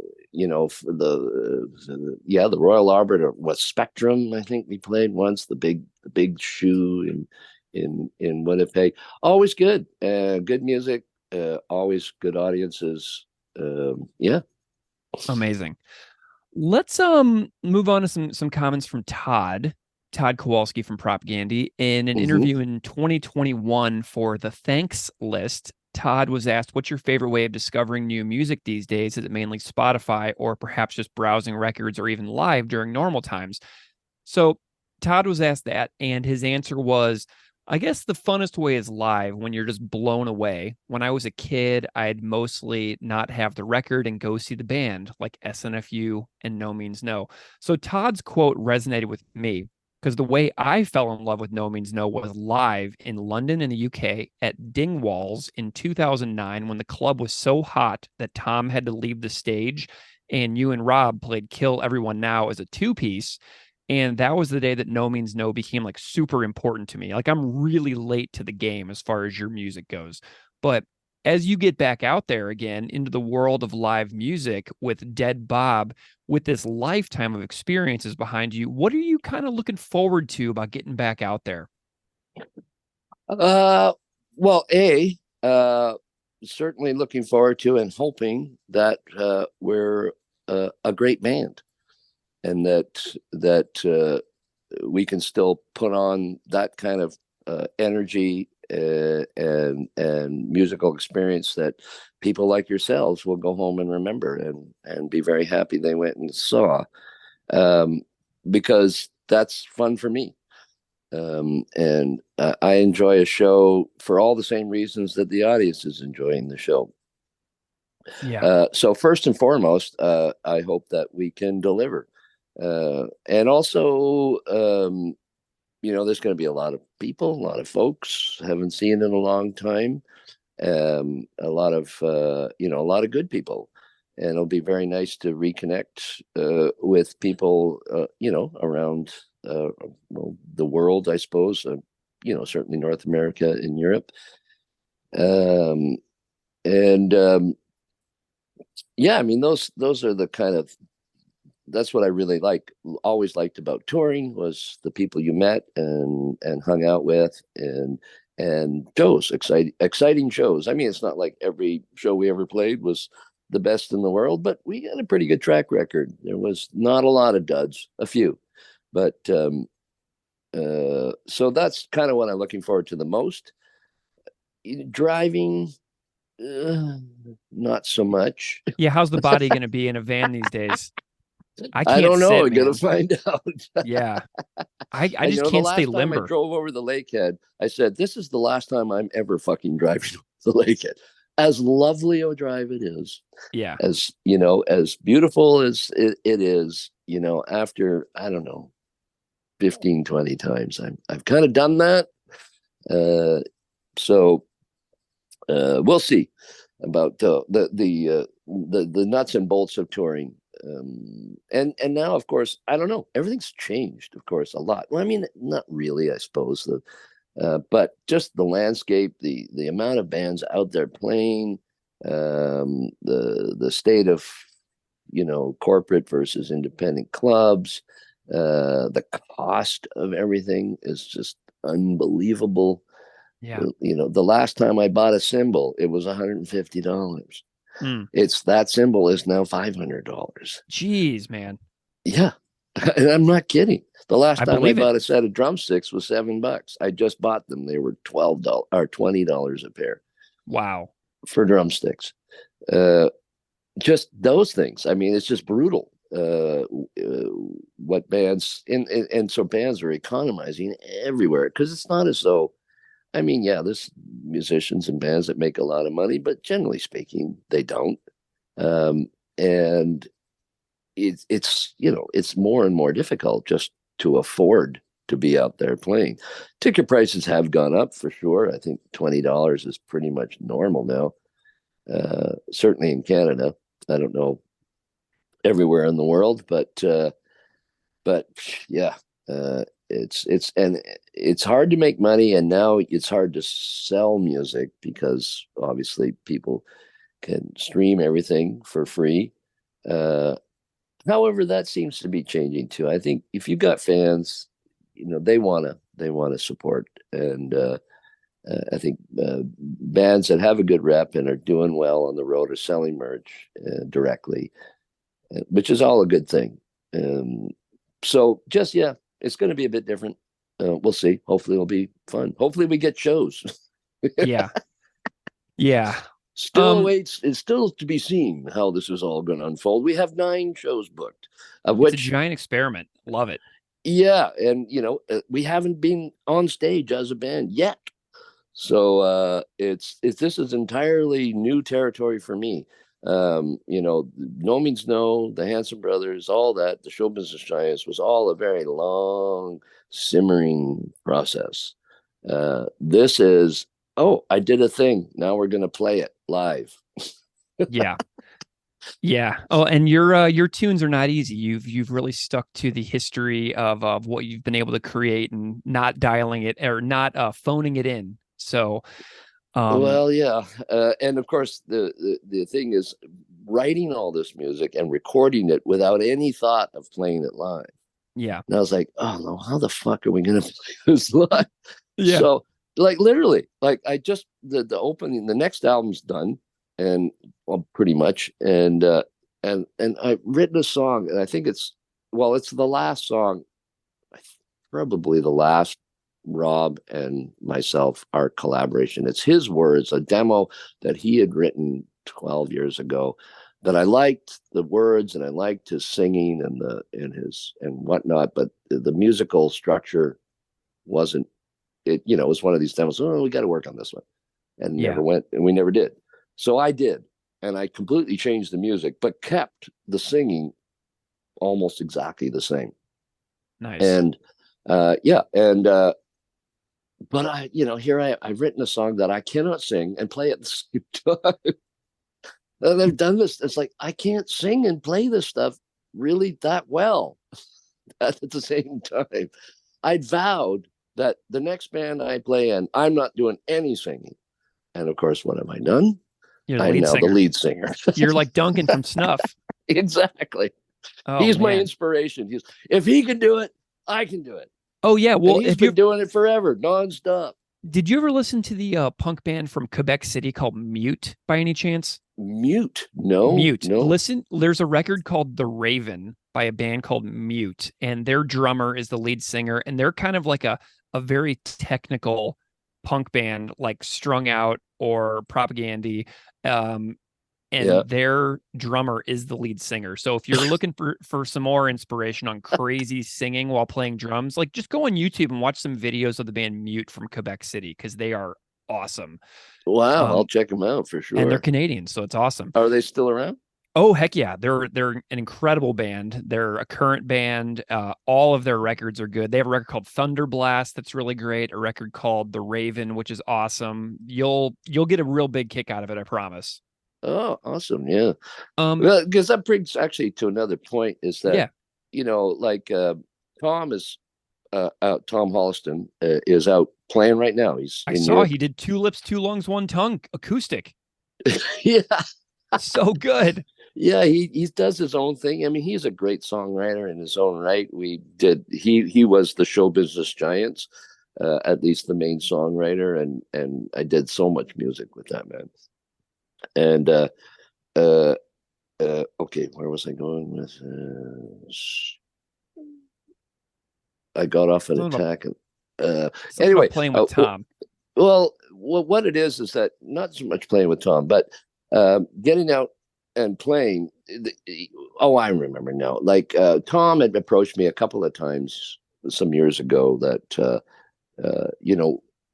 the Royal Albert, or what, Spectrum, I think we played once. The big shoe in Winnipeg. Always good, good music, always good audiences. Yeah. Amazing. Let's move on to some comments from Todd Kowalski from Propagandy. In an Hmm. interview in 2021 for the Thanks List, Todd was asked, what's your favorite way of discovering new music these days? Is it mainly Spotify or perhaps just browsing records or even live during normal times? So Todd was asked that, and his answer was, I guess the funnest way is live when you're just blown away. When I was a kid, I'd mostly not have the record and go see the band, like SNFU and NoMeanNo. So Todd's quote resonated with me because the way I fell in love with NoMeanNo was live in London in the UK at Dingwalls in 2009 when the club was so hot that Tom had to leave the stage and you and Rob played Kill Everyone Now as a two-piece. And that was the day that NoMeanNo became like super important to me. Like I'm really late to the game as far as your music goes. But as you get back out there again into the world of live music with Dead Bob, with this lifetime of experiences behind you, what are you kind of looking forward to about getting back out there? Uh, well, uh, certainly looking forward to and hoping that we're a great band, and that we can still put on that kind of energy and musical experience that people like yourselves will go home and remember and be very happy they went and saw, um, because that's fun for me. And I enjoy a show for all the same reasons that the audience is enjoying the show. Yeah. So first and foremost, I hope that we can deliver. And also, there's going to be a lot of people, a lot of folks haven't seen in a long time. A lot of good people, and it'll be very nice to reconnect with people, around the world, I suppose. Certainly North America and Europe. Um, and Yeah, I mean those are the kind of that's what I really always liked about touring was the people you met and hung out with and shows, exciting shows. I mean, it's not like every show we ever played was the best in the world, but we had a pretty good track record. There was not a lot of duds, a few, but so that's kind of what I'm looking forward to the most. Driving, uh, not so much. Yeah. How's the body going to be in a van these days? I I can't don't know. sit, We're gonna man. find out. Yeah. I And just the can't stay last time I limber. drove over the lakehead, I said, "This is the last time I'm ever fucking driving the lakehead." As lovely a drive it is, Yeah. as beautiful as it is, after I don't know, 15, 20 times, I've kind of done that. Uh, so we'll see about the nuts and bolts of touring. And now, of course, I don't know. Everything's changed, of course, a lot. Well, I mean, not really, I suppose. But just the landscape, the amount of bands out there playing, the state of corporate versus independent clubs, the cost of everything is just unbelievable. Yeah. The last time I bought a cymbal, it was $150. Mm. It's that cymbal is now $500. Jeez, man. Yeah, and I'm not kidding. The last I time I believe it. bought a set of drumsticks was $7. I just bought them. They were $12 or $20 a pair Wow. for drumsticks. Uh, just those things. I mean, it's just brutal. What bands and so bands are economizing everywhere because it's not as though. I mean, yeah, there's musicians and bands that make a lot of money, but generally speaking, they don't. Um, and it's more and more difficult just to afford to be out there playing. Ticket prices have gone up for sure. I think $20 is pretty much normal now. Certainly in Canada. I don't know everywhere in the world, but yeah, it's hard to make money, and now it's hard to sell music because obviously people can stream everything for free. Uh, However, that seems to be changing too. I think if you've got fans, they wanna support, and I think bands that have a good rep and are doing well on the road are selling merch directly, which is all a good thing. Um, so just yeah, it's going to be a bit different. We'll see. Hopefully, it'll be fun. Hopefully, we get shows. Yeah. Yeah. Still Um, awaits. It's still to be seen how this is all going to unfold. We have 9 shows booked, of it's a which giant experiment. Love it. yeah, and we haven't been on stage as a band yet. So it's this is entirely new territory for me. No Means No, the Hanson Brothers, all that, the Show Business Giants was all a very long, simmering process. This is, oh, I did a thing. Now we're going to play it live. Yeah. Yeah. Oh, and your tunes are not easy. You've really stuck to the history of what you've been able to create and not dialing it or not phoning it in. So Um, Well, yeah, and of course the thing is writing all this music and recording it without any thought of playing it live. yeah, And I was like, oh no, how the fuck are we gonna play this live? yeah, So like literally, like I just the opening, the next album's done, and well, pretty much, and I've written a song, and I think it's the last song, probably the last Rob and myself, our collaboration. It's his words, a demo that he had written 12 years ago, that I liked the words and I liked his singing and his and whatnot, but the musical structure wasn't it, it was one of these demos. Oh, we got to work on this one. And yeah. never went, and we never did. So I did. And I completely changed the music, but kept the singing almost exactly the same. Nice. And yeah, and but I've written a song that I cannot sing and play at the same time. And I've done this. It's like I can't sing and play this stuff really that well at the same time. I'd vowed that the next band I play in, I'm not doing any singing. And of course, what have I done? You're the I'm lead now the singer. lead singer. You're like Duncan from Snuff. Exactly. Oh He's my man. inspiration. If he can do it, I can do it. Oh yeah. And Well, he's been doing it forever, nonstop. did you ever listen to the punk band from Quebec City called Mute by any chance? Mute. No, Mute. no. Listen, there's a record called The Raven by a band called Mute, and their drummer is the lead singer, and they're kind of like a very technical punk band, like Strung Out or Propagandy. Um, Yeah. and their drummer is the lead singer. So if you're looking for some more inspiration on crazy singing while playing drums, like just go on YouTube and watch some videos of the band Mute from Quebec City because they are awesome. Wow. I'll Um, check them out for and they're sure. Canadian, so it's awesome. Are they still around? Oh heck yeah, they're an incredible band. They're a current band. All of their records are good. They have a record called Thunder Blast that's really great. A record called The Raven, which is awesome. You'll get a real big kick out of it, I promise. Oh, awesome. Yeah. Um, Well, because that brings actually to another point is that, yeah, like Tom is out, Tom Holliston is out playing right now. He's I in saw Europe. he did Two Lips, Two Lungs, One Tongue acoustic. Yeah. So good. Yeah, he does his own thing. I mean, he's a great songwriter in his own right. He was the show business giants, at least the main songwriter, and I did so much music with that man. And uh, okay, where was I going with? I got off an Something about attack. Uh, something about anyway, playing with Tom. well, what it is that not so much playing with Tom, but getting out and playing. Oh, I remember now. Like Tom had approached me a couple of times some years ago that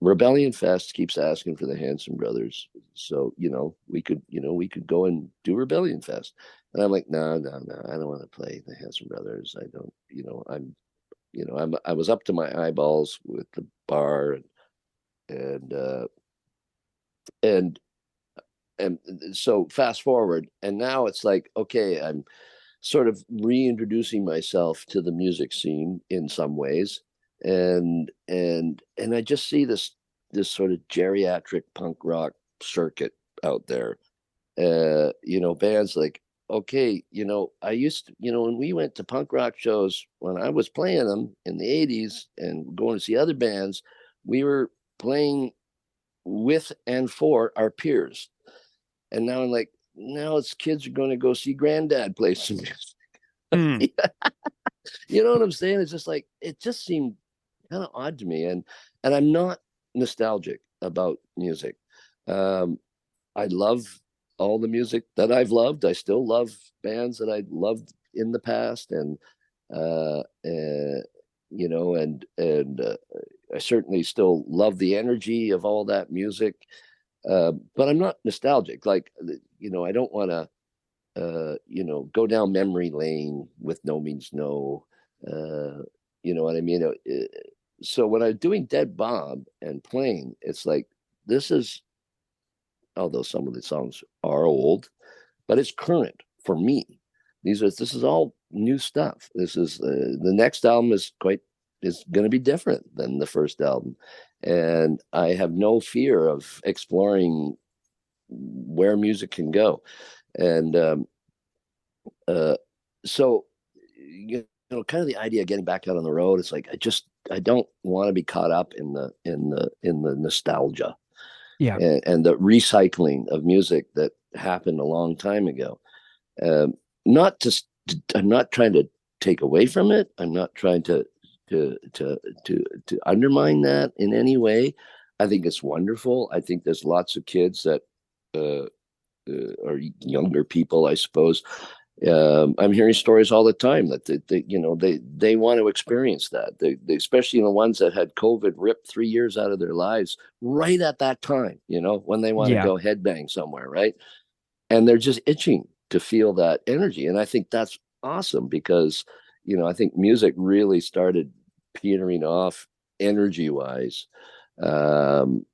Rebellion Fest keeps asking for the Hanson Brothers, so we could go and do Rebellion Fest. And I'm like, no, no, no, I don't want to play the Hanson Brothers. I don't, I was up to my eyeballs with the bar and and and so fast forward, and now it's like, okay, I'm sort of reintroducing myself to the music scene in some ways, and I just see this sort of geriatric punk rock circuit out there. Bands like, okay, I used to, when we went to punk rock shows when I was playing them in the 80s and going to see other bands, we were playing with and for our peers. And now I'm like, now it's kids are going to go see Granddad play some music. Hmm. You know what I'm saying? It's just like it just seemed kind of odd to me, and I'm not nostalgic about music. Um, I love all the music that I've loved. I still love bands that I loved in the past, and I certainly still love the energy of all that music. But I'm not nostalgic. Like, I don't want to, go down memory lane with No Means No. You know what I mean? So when I'm doing Dead Bob and playing, it's like, this is, although some of the songs are old, but it's current for me. This is all new stuff. This is the next album is going to be different than the first album, and I have no fear of exploring where music can go. And uh, so, kind of the idea of getting back out on the road. It's like I don't want to be caught up in the nostalgia Yeah. and the recycling of music that happened a long time ago. Um, not to, I'm not trying to take away from it. I'm not trying to undermine that in any way. I think it's wonderful. I think there's lots of kids that uh, or younger people, I suppose. I'm hearing stories all the time that they want to experience that. Especially the ones that had COVID ripped 3 years out of their lives right at that time. When they want to Yeah. go headbang somewhere, right? And they're just itching to feel that energy. And I think that's awesome because, I think music really started petering off energy wise, um,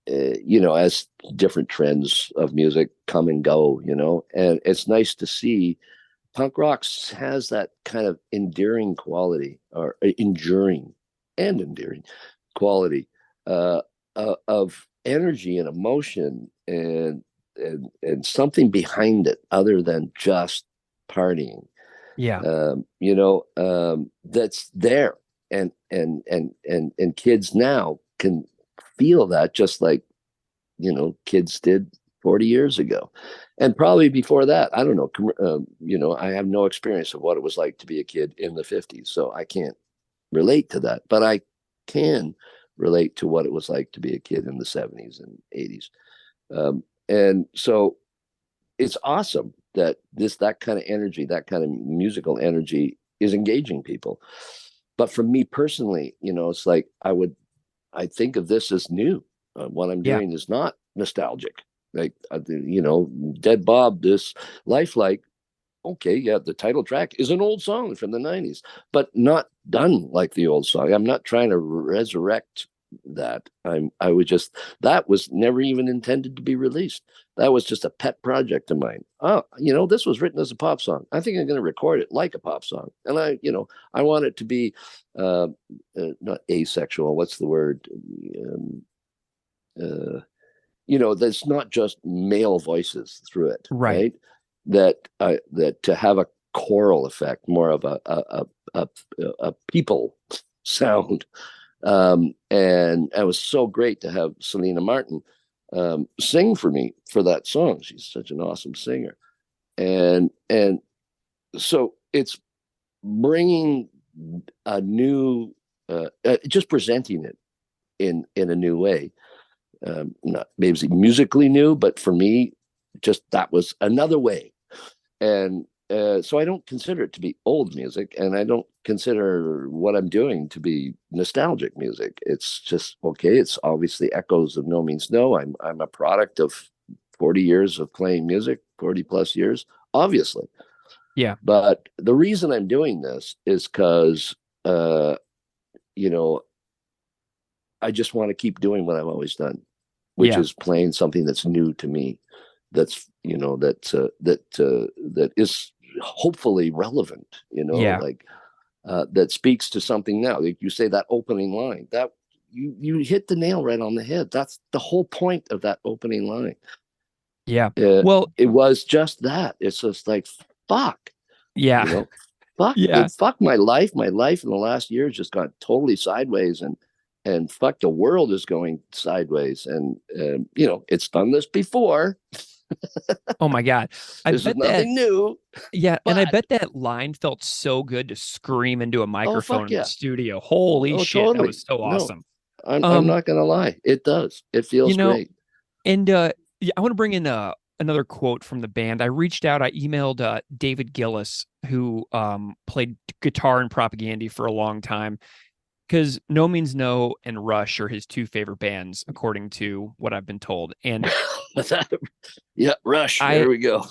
as different trends of music come and go, and it's nice to see punk rock has that kind of endearing quality or enduring and endearing quality of energy and emotion and something behind it other than just partying. Yeah. That's there, and kids now can feel that just like kids did 40 years ago, and probably before that. I don't know. I have no experience of what it was like to be a kid in the 50s, so I can't relate to that, but I can relate to what it was like to be a kid in the 70s and 80s. And so it's awesome that that kind of energy, that kind of musical energy is engaging people. But for me personally, it's like I think of this as new. What I'm Yeah. doing is not nostalgic. Like, Dead Bob, this lifelike. Okay, yeah, the title track is an old song from the 90s, but not done like the old song. I'm not trying to resurrect that. I would just, that was never even intended to be released. That was just a pet project of mine. Oh, this was written as a pop song. I think I'm going to record it like a pop song. And I want it to be not asexual. What's the word? Uh, that's not just male voices through it, Right. right? That to have a choral effect, more of a people sound. And it was so great to have Selena Martin sing for me for that song. She's such an awesome singer, and so it's bringing a new, just presenting it in a new way. Not maybe musically new, but for me, just that was another way. And so I don't consider it to be old music, and I don't consider what I'm doing to be nostalgic music. It's just okay. It's obviously echoes of No Means No. I'm a product of 40 years of playing music, 40 plus years, obviously. Yeah. But the reason I'm doing this is because, you know, I just want to keep doing what I've always done, which Yeah. is playing something that's new to me, that's that is hopefully relevant, Yeah. like that speaks to something now. Like you say, that opening line, that you hit the nail right on the head. That's the whole point of that opening line. Yeah. Uh, Well, it was just that. It's just like fuck, you yeah. know, fuck Yeah. it, fuck my life. My life in the last year has just gone totally sideways, and fuck, the world is going sideways. And it's done this before. Oh my God. I This is bet that, nothing new, yeah. And I but bet that line felt so good to scream into a oh microphone fuck in the yeah. studio. Holy Oh, shit. That totally. was so No, awesome. I'm Um, not gonna lie. It does. It you feels know, great. and yeah, I want to bring in another quote from the band. I reached out, I emailed David Gillis, who played guitar in Propaganda for a long time, because No Means No and Rush are his two favorite bands, according to what I've been told. And Yeah, Rush. I There we go.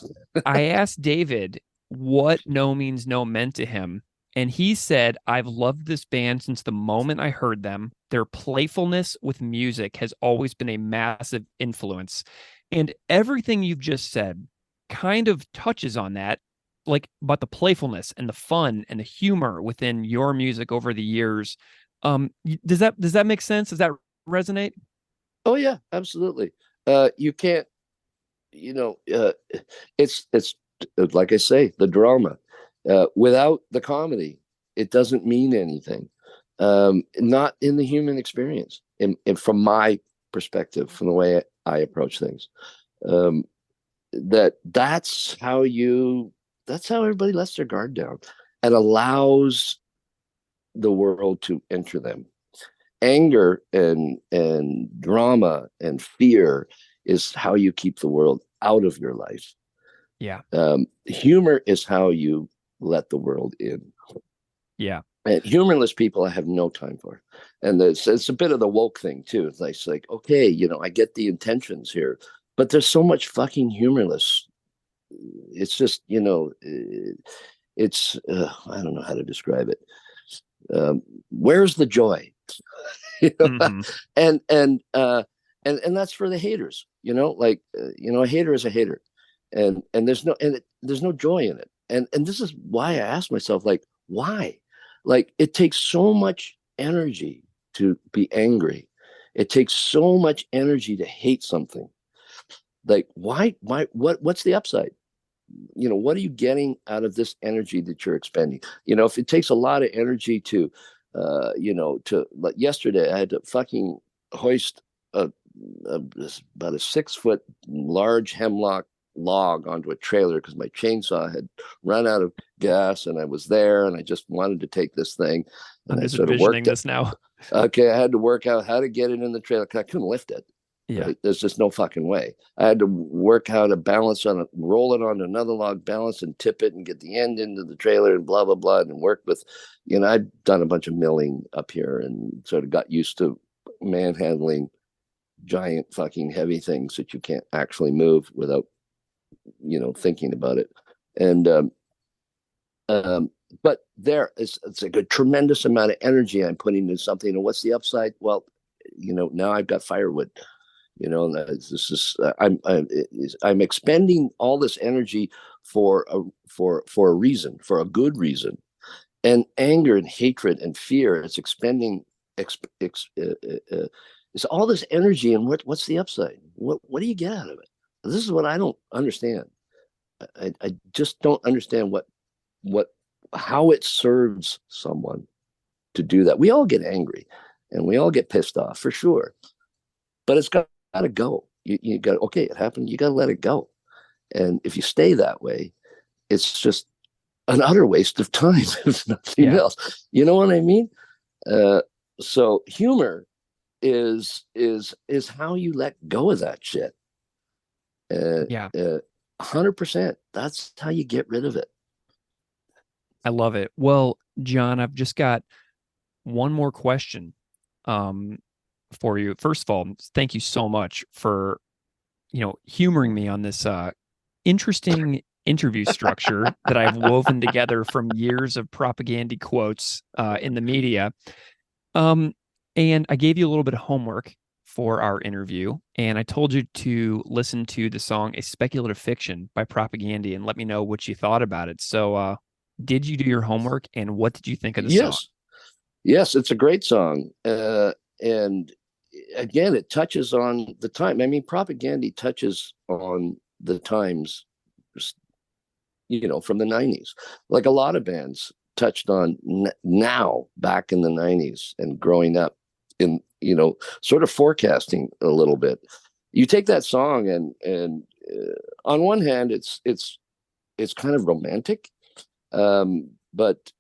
I asked David what No Means No meant to him, and he said, I've loved this band since the moment I heard them. Their playfulness with music has always been a massive influence. And everything you've just said kind of touches on that, like about the playfulness and the fun and the humor within your music over the years. Does that make sense? Does that resonate? Oh yeah, absolutely. You can't, you know, it's like I say, the drama. Without the comedy, it doesn't mean anything. Not in the human experience, from my perspective, from the way I approach things. Um, that's how everybody lets their guard down and allows the world to enter them. Anger and drama and fear is how you keep the world out of your life. Yeah. Humor is how you let the world in. Yeah. And humorless people I have no time for. And it's a bit of the woke thing too. It's like, okay, I get the intentions here, but there's so much fucking humorless. It's just, it's I don't know how to describe it. Where's the joy? Mm-hmm. and and that's for the haters. A hater is a hater, and there's no joy in it. And this is why I ask myself, like, why? Like, it takes so much energy to be angry. It takes so much energy to hate something. Like, why, what's the upside? What are you getting out of this energy that you're expending? If it takes a lot of energy to like yesterday I had to fucking hoist about a 6 foot large hemlock log onto a trailer because my chainsaw had run out of gas, and I was there and I just wanted to take this thing, I'm and I just sort of envisioning worked it. this now. Okay, I had to work out how to get it in the trailer because I couldn't lift it. Yeah. Right? There's just no fucking way. I had to work how to balance on it, roll it onto another log, balance and tip it, and get the end into the trailer, and blah blah blah, and work with. I'd done a bunch of milling up here, and sort of got used to manhandling giant fucking heavy things that you can't actually move without thinking about it. And but it's like a tremendous amount of energy I'm putting into something. And what's the upside? Well, now I've got firewood. This is I'm expending all this energy for a reason, for a good reason. And anger and hatred and fear, it's expending it's all this energy. And what's the upside? What do you get out of it? This is what I don't understand. I just don't understand what how it serves someone to do that. We all get angry and we all get pissed off for sure, but it's got to go. You got, okay, it happened. You got to let it go. And if you stay that way, it's just an utter waste of time, if nothing Yeah. else. You know what I mean? So humor is how you let go of that shit. Yeah. 100%. That's how you get rid of it. I love it. Well, John, I've just got one more question um, for you. First of all, thank you so much for, humoring me on this interesting interview structure that I've woven together from years of propaganda quotes in the media. And I gave you a little bit of homework for our interview, and I told you to listen to the song "A Speculative Fiction" by Propaganda and let me know what you thought about it. So, did you do your homework, and what did you think of the song? Yes, it's a great song. And again, it touches on the time. I mean, Propaganda touches on the times, from the 90s, like a lot of bands touched on now back in the 90s and growing up in, sort of forecasting a little bit. You take that song on one hand, it's kind of romantic, but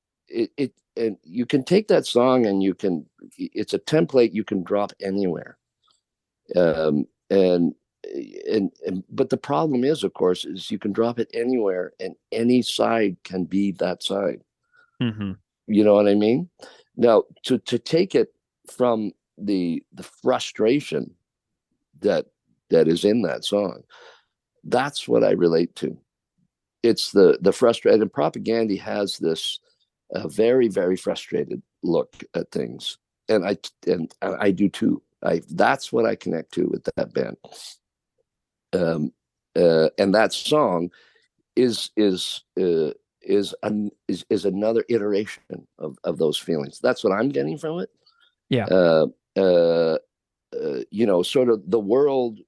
and you can take that song and it's a template you can drop anywhere. Um, and but the problem is, of course, is you can drop it anywhere and any side can be that side. Mm-hmm. You know what I mean? Now, to take it from the frustration that is in that song, that's what I relate to. It's the frustrated. Propaganda has this very, very frustrated look at things, and I do too. That's what I connect to with that band. And that song is another iteration of those feelings. That's what I'm getting from it. Yeah. Uh, uh, sort of the world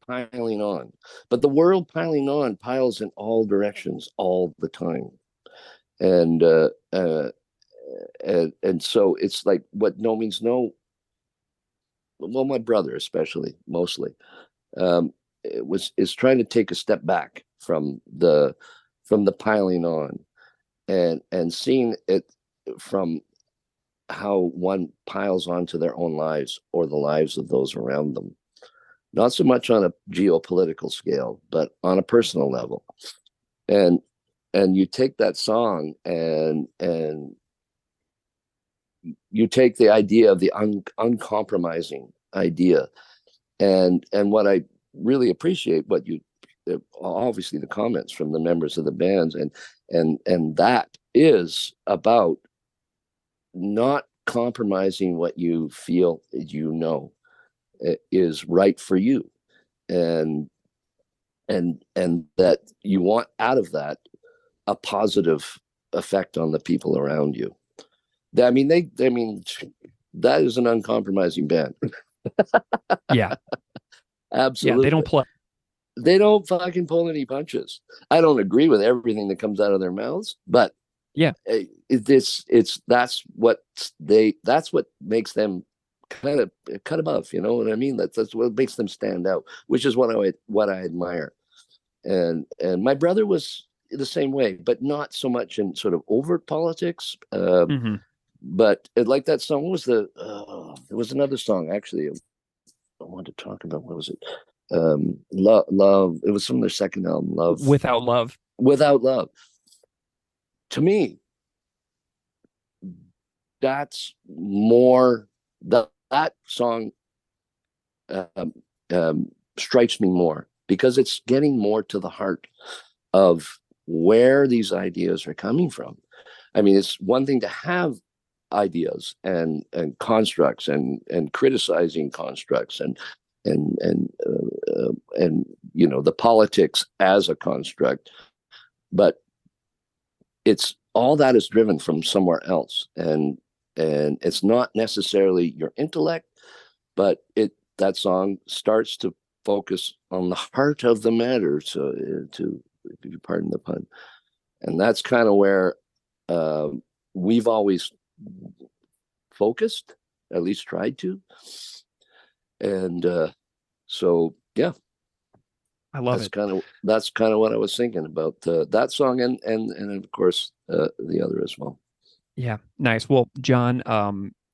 piling on, but the world piling on piles in all directions all the time, and so it's like what no means no. Well, my brother especially, mostly, um, is trying to take a step back from the piling on, and seeing it from how one piles onto their own lives or the lives of those around them. Not so much on a geopolitical scale, but on a personal level. And you take that song, and you take the idea of the uncompromising idea, and what I really appreciate, what you obviously the comments from the members of the bands, and that is about not compromising what you feel is right for you, and and that you want out of that a positive effect on the people around you. I mean, that is an uncompromising band. Yeah. Yeah. They Absolutely. don't play. They don't fucking pull any punches. I don't agree with everything that comes out of their mouths, but Yeah. that's what makes them kind of cut above. You know what I mean? That's what makes them stand out, which is what I admire. And my brother was the same way, but not so much in sort of overt politics. Hmm. But like that song was there was another song actually I wanted to talk about. What was it? Love. It was from their second album, Love Without Love. Without Love. To me, that's more that song um, strikes me more because it's getting more to the heart of where these ideas are coming from. I mean, it's one thing to have ideas and constructs and criticizing constructs and the politics as a construct, but it's all that is driven from somewhere else, and it's not necessarily your intellect, but that song starts to focus on the heart of the matter, to if you pardon the pun, and that's kind of where uh, we've always focused, at least tried to, and so yeah, I love it. that's kind of what I was thinking about that song, and of course the other as well. Yeah. Nice. Well, John,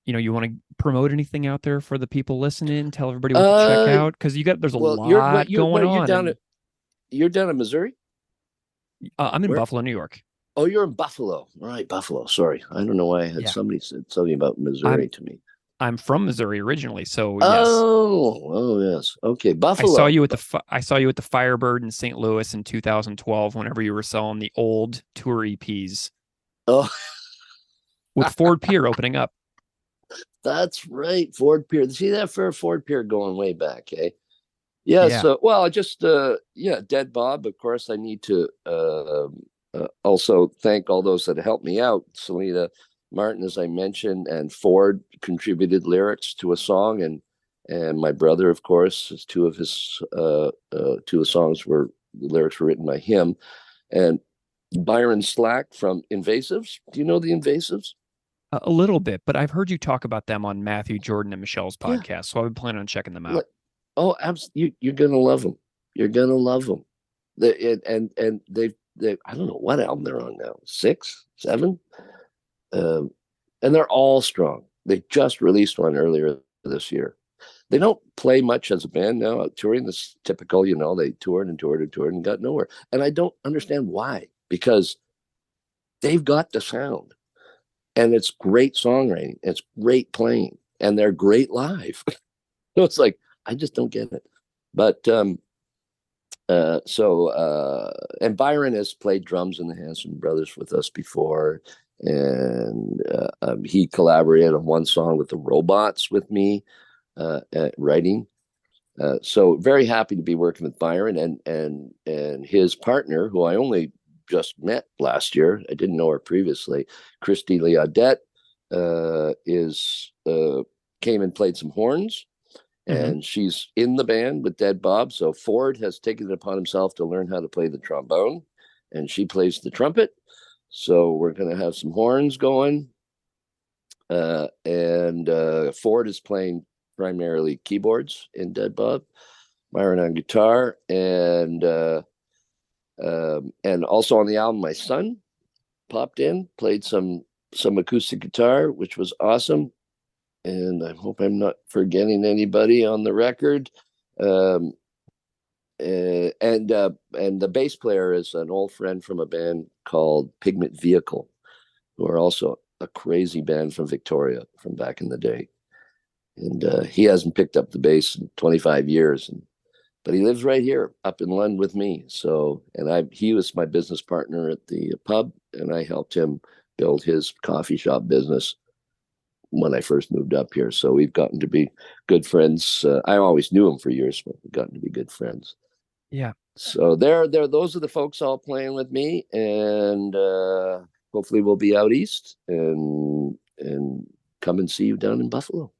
you want to promote anything out there for the people listening? Tell everybody what to check Uh, out because there's a well, lot going on, and you're down in Missouri. I'm in Where? Buffalo, New York. Oh, you're in Buffalo, right? Buffalo. Sorry, I don't know why I had Yeah. somebody said something about I'm Missouri to me. I'm from Missouri originally, so yes. Oh, yes. Okay, Buffalo. I saw you at the Firebird in St. Louis in 2012 whenever you were selling the old tour EPs Oh, with Ford Pier opening up. that's right. Ford Pier. See that for Ford Pier going way back, eh? Yeah. Yeah. So, well, just yeah, Dead Bob. Of course, I need to also thank all those that helped me out. Selena Martin, as I mentioned, and Ford contributed lyrics to a song, and my brother, of course, two of the songs were the lyrics were written by him, and Byron Slack from Invasives. Do you know the Invasives? A little bit, but I've heard you talk about them on Matthew Jordan and Michelle's Yeah. podcast, so I've been planning on checking them out. Oh, absolutely. You're gonna love them. You're gonna love them. And they I don't know what album they're on now. 6, 7, um, and they're all strong. They just released one earlier this year. They don't play much as a band now. Touring this typical, they toured and toured and toured and got nowhere. And I don't understand why, because they've got the sound, and it's great songwriting, it's great playing, and they're great live. It's like I just don't get it. But and Byron has played drums in the Hanson Brothers with us before, and he collaborated on one song with the Robots with me at writing. So very happy to be working with Byron and his partner, who I only just met last year. I didn't know her previously. Christy Leodette is came and played some horns, and she's in the band with Dead Bob. So Ford has taken it upon himself to learn how to play the trombone, and she plays the trumpet. So we're going to have some horns going. And Ford is playing primarily keyboards in Dead Bob, Myron on guitar, and also on the album, my son popped in, played some acoustic guitar, which was awesome. And I hope I'm not forgetting anybody on the record. And the bass player is an old friend from a band called Pigment Vehicle, who are also a crazy band from Victoria from back in the day. And he hasn't picked up the bass in 25 years, but he lives right here up in London with me. So, he was my business partner at the pub, and I helped him build his coffee shop business when I first moved up here. So we've gotten to be good friends. I always knew him for years, but we've gotten to be good friends. Yeah. So those are the folks all playing with me, and hopefully we'll be out east and come and see you down in Buffalo.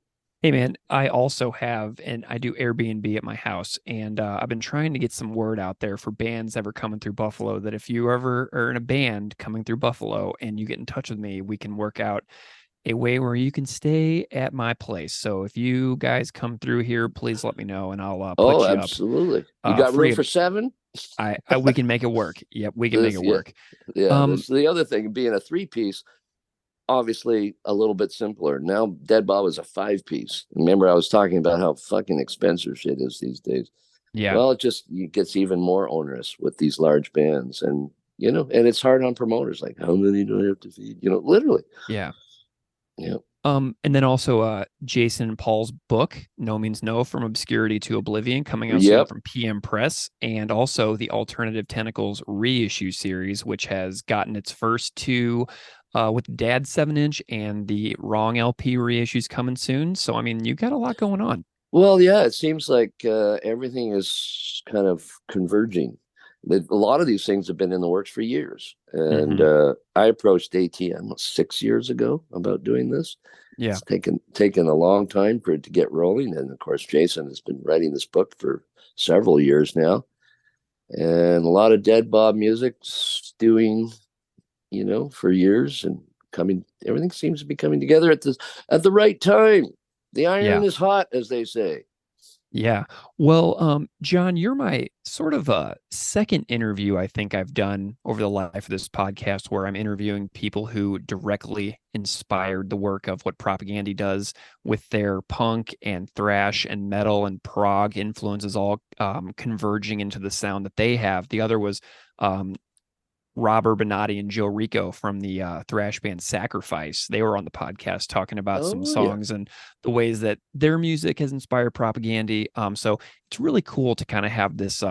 Hey man, I also have, and I do Airbnb at my house, and I've been trying to get some word out there for bands ever coming through Buffalo, that if you ever are in a band coming through Buffalo and you get in touch with me, we can work out a way where you can stay at my place. So if you guys come through here, please let me know, and I'll put you absolutely. up. You got room for 7? We can make it work. Yep, we can make it work. Yeah, that's the other thing, being a 3-piece, obviously a little bit simpler. Now Dead Bob is a 5-piece. Remember, I was talking about how fucking expensive shit is these days. Yeah. Well, it gets even more onerous with these large bands, and and it's hard on promoters. Like, how many do I have to feed? Literally. Yeah. Yeah. And then also Jason and Paul's book, No Means No, From Obscurity to Oblivion, coming out soon from PM Press, and also the Alternative Tentacles reissue series, which has gotten its first 2 with Dad's 7-inch and the Wrong LP reissues coming soon. So, I mean, you got a lot going on. Well, yeah, it seems like everything is kind of converging. A lot of these things have been in the works for years. And I approached ATM 6 years ago about doing this. Yeah. It's taken a long time for it to get rolling. And of course, Jason has been writing this book for several years now. And a lot of Dead Bob music stewing, for years, and everything seems to be coming together at the right time. The iron is hot, as they say. Yeah. Well, John, you're my sort of second interview I think I've done over the life of this podcast, where I'm interviewing people who directly inspired the work of what Propaganda does with their punk and thrash and metal and prog influences all converging into the sound that they have. The other was Rob Urbanati and Joe Rico from the thrash band Sacrifice. They were on the podcast talking about some songs and the ways that their music has inspired Propaganda. So it's really cool to kind of have this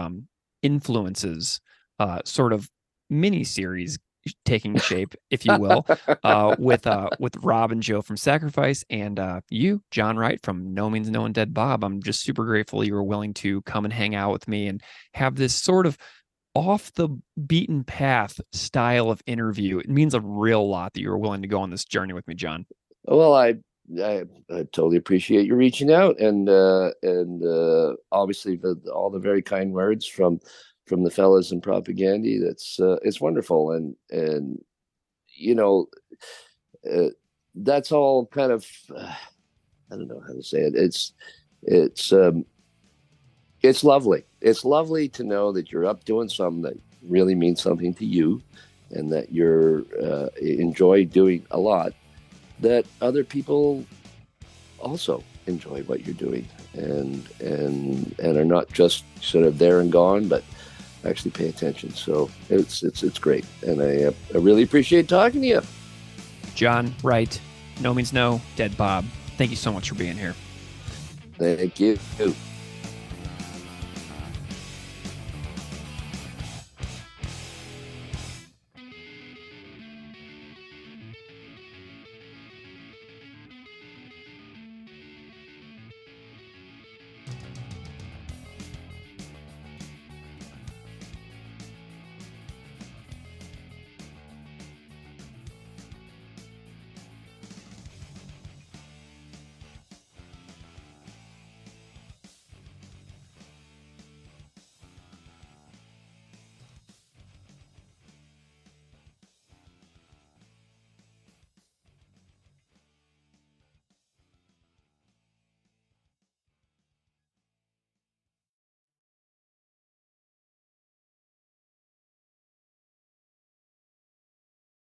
influences sort of mini series taking shape, if you will, with Rob and Joe from Sacrifice, and you, John Wright from NoMeanNo and Dead Bob. I'm just super grateful you were willing to come and hang out with me and have this sort of off the beaten path style of interview. It means a real lot that you were willing to go on this journey with me, John. Well, I totally appreciate you reaching out, and obviously all the very kind words from the fellas in Propaganda. It's wonderful, and that's all kind of I don't know how to say it. It's lovely. It's lovely to know that you're up doing something that really means something to you, and that you're enjoy doing a lot, that other people also enjoy what you're doing, and are not just sort of there and gone, but actually pay attention. So it's great, and I really appreciate talking to you. John Wright, No Means No, Dead Bob. Thank you so much for being here. Thank you.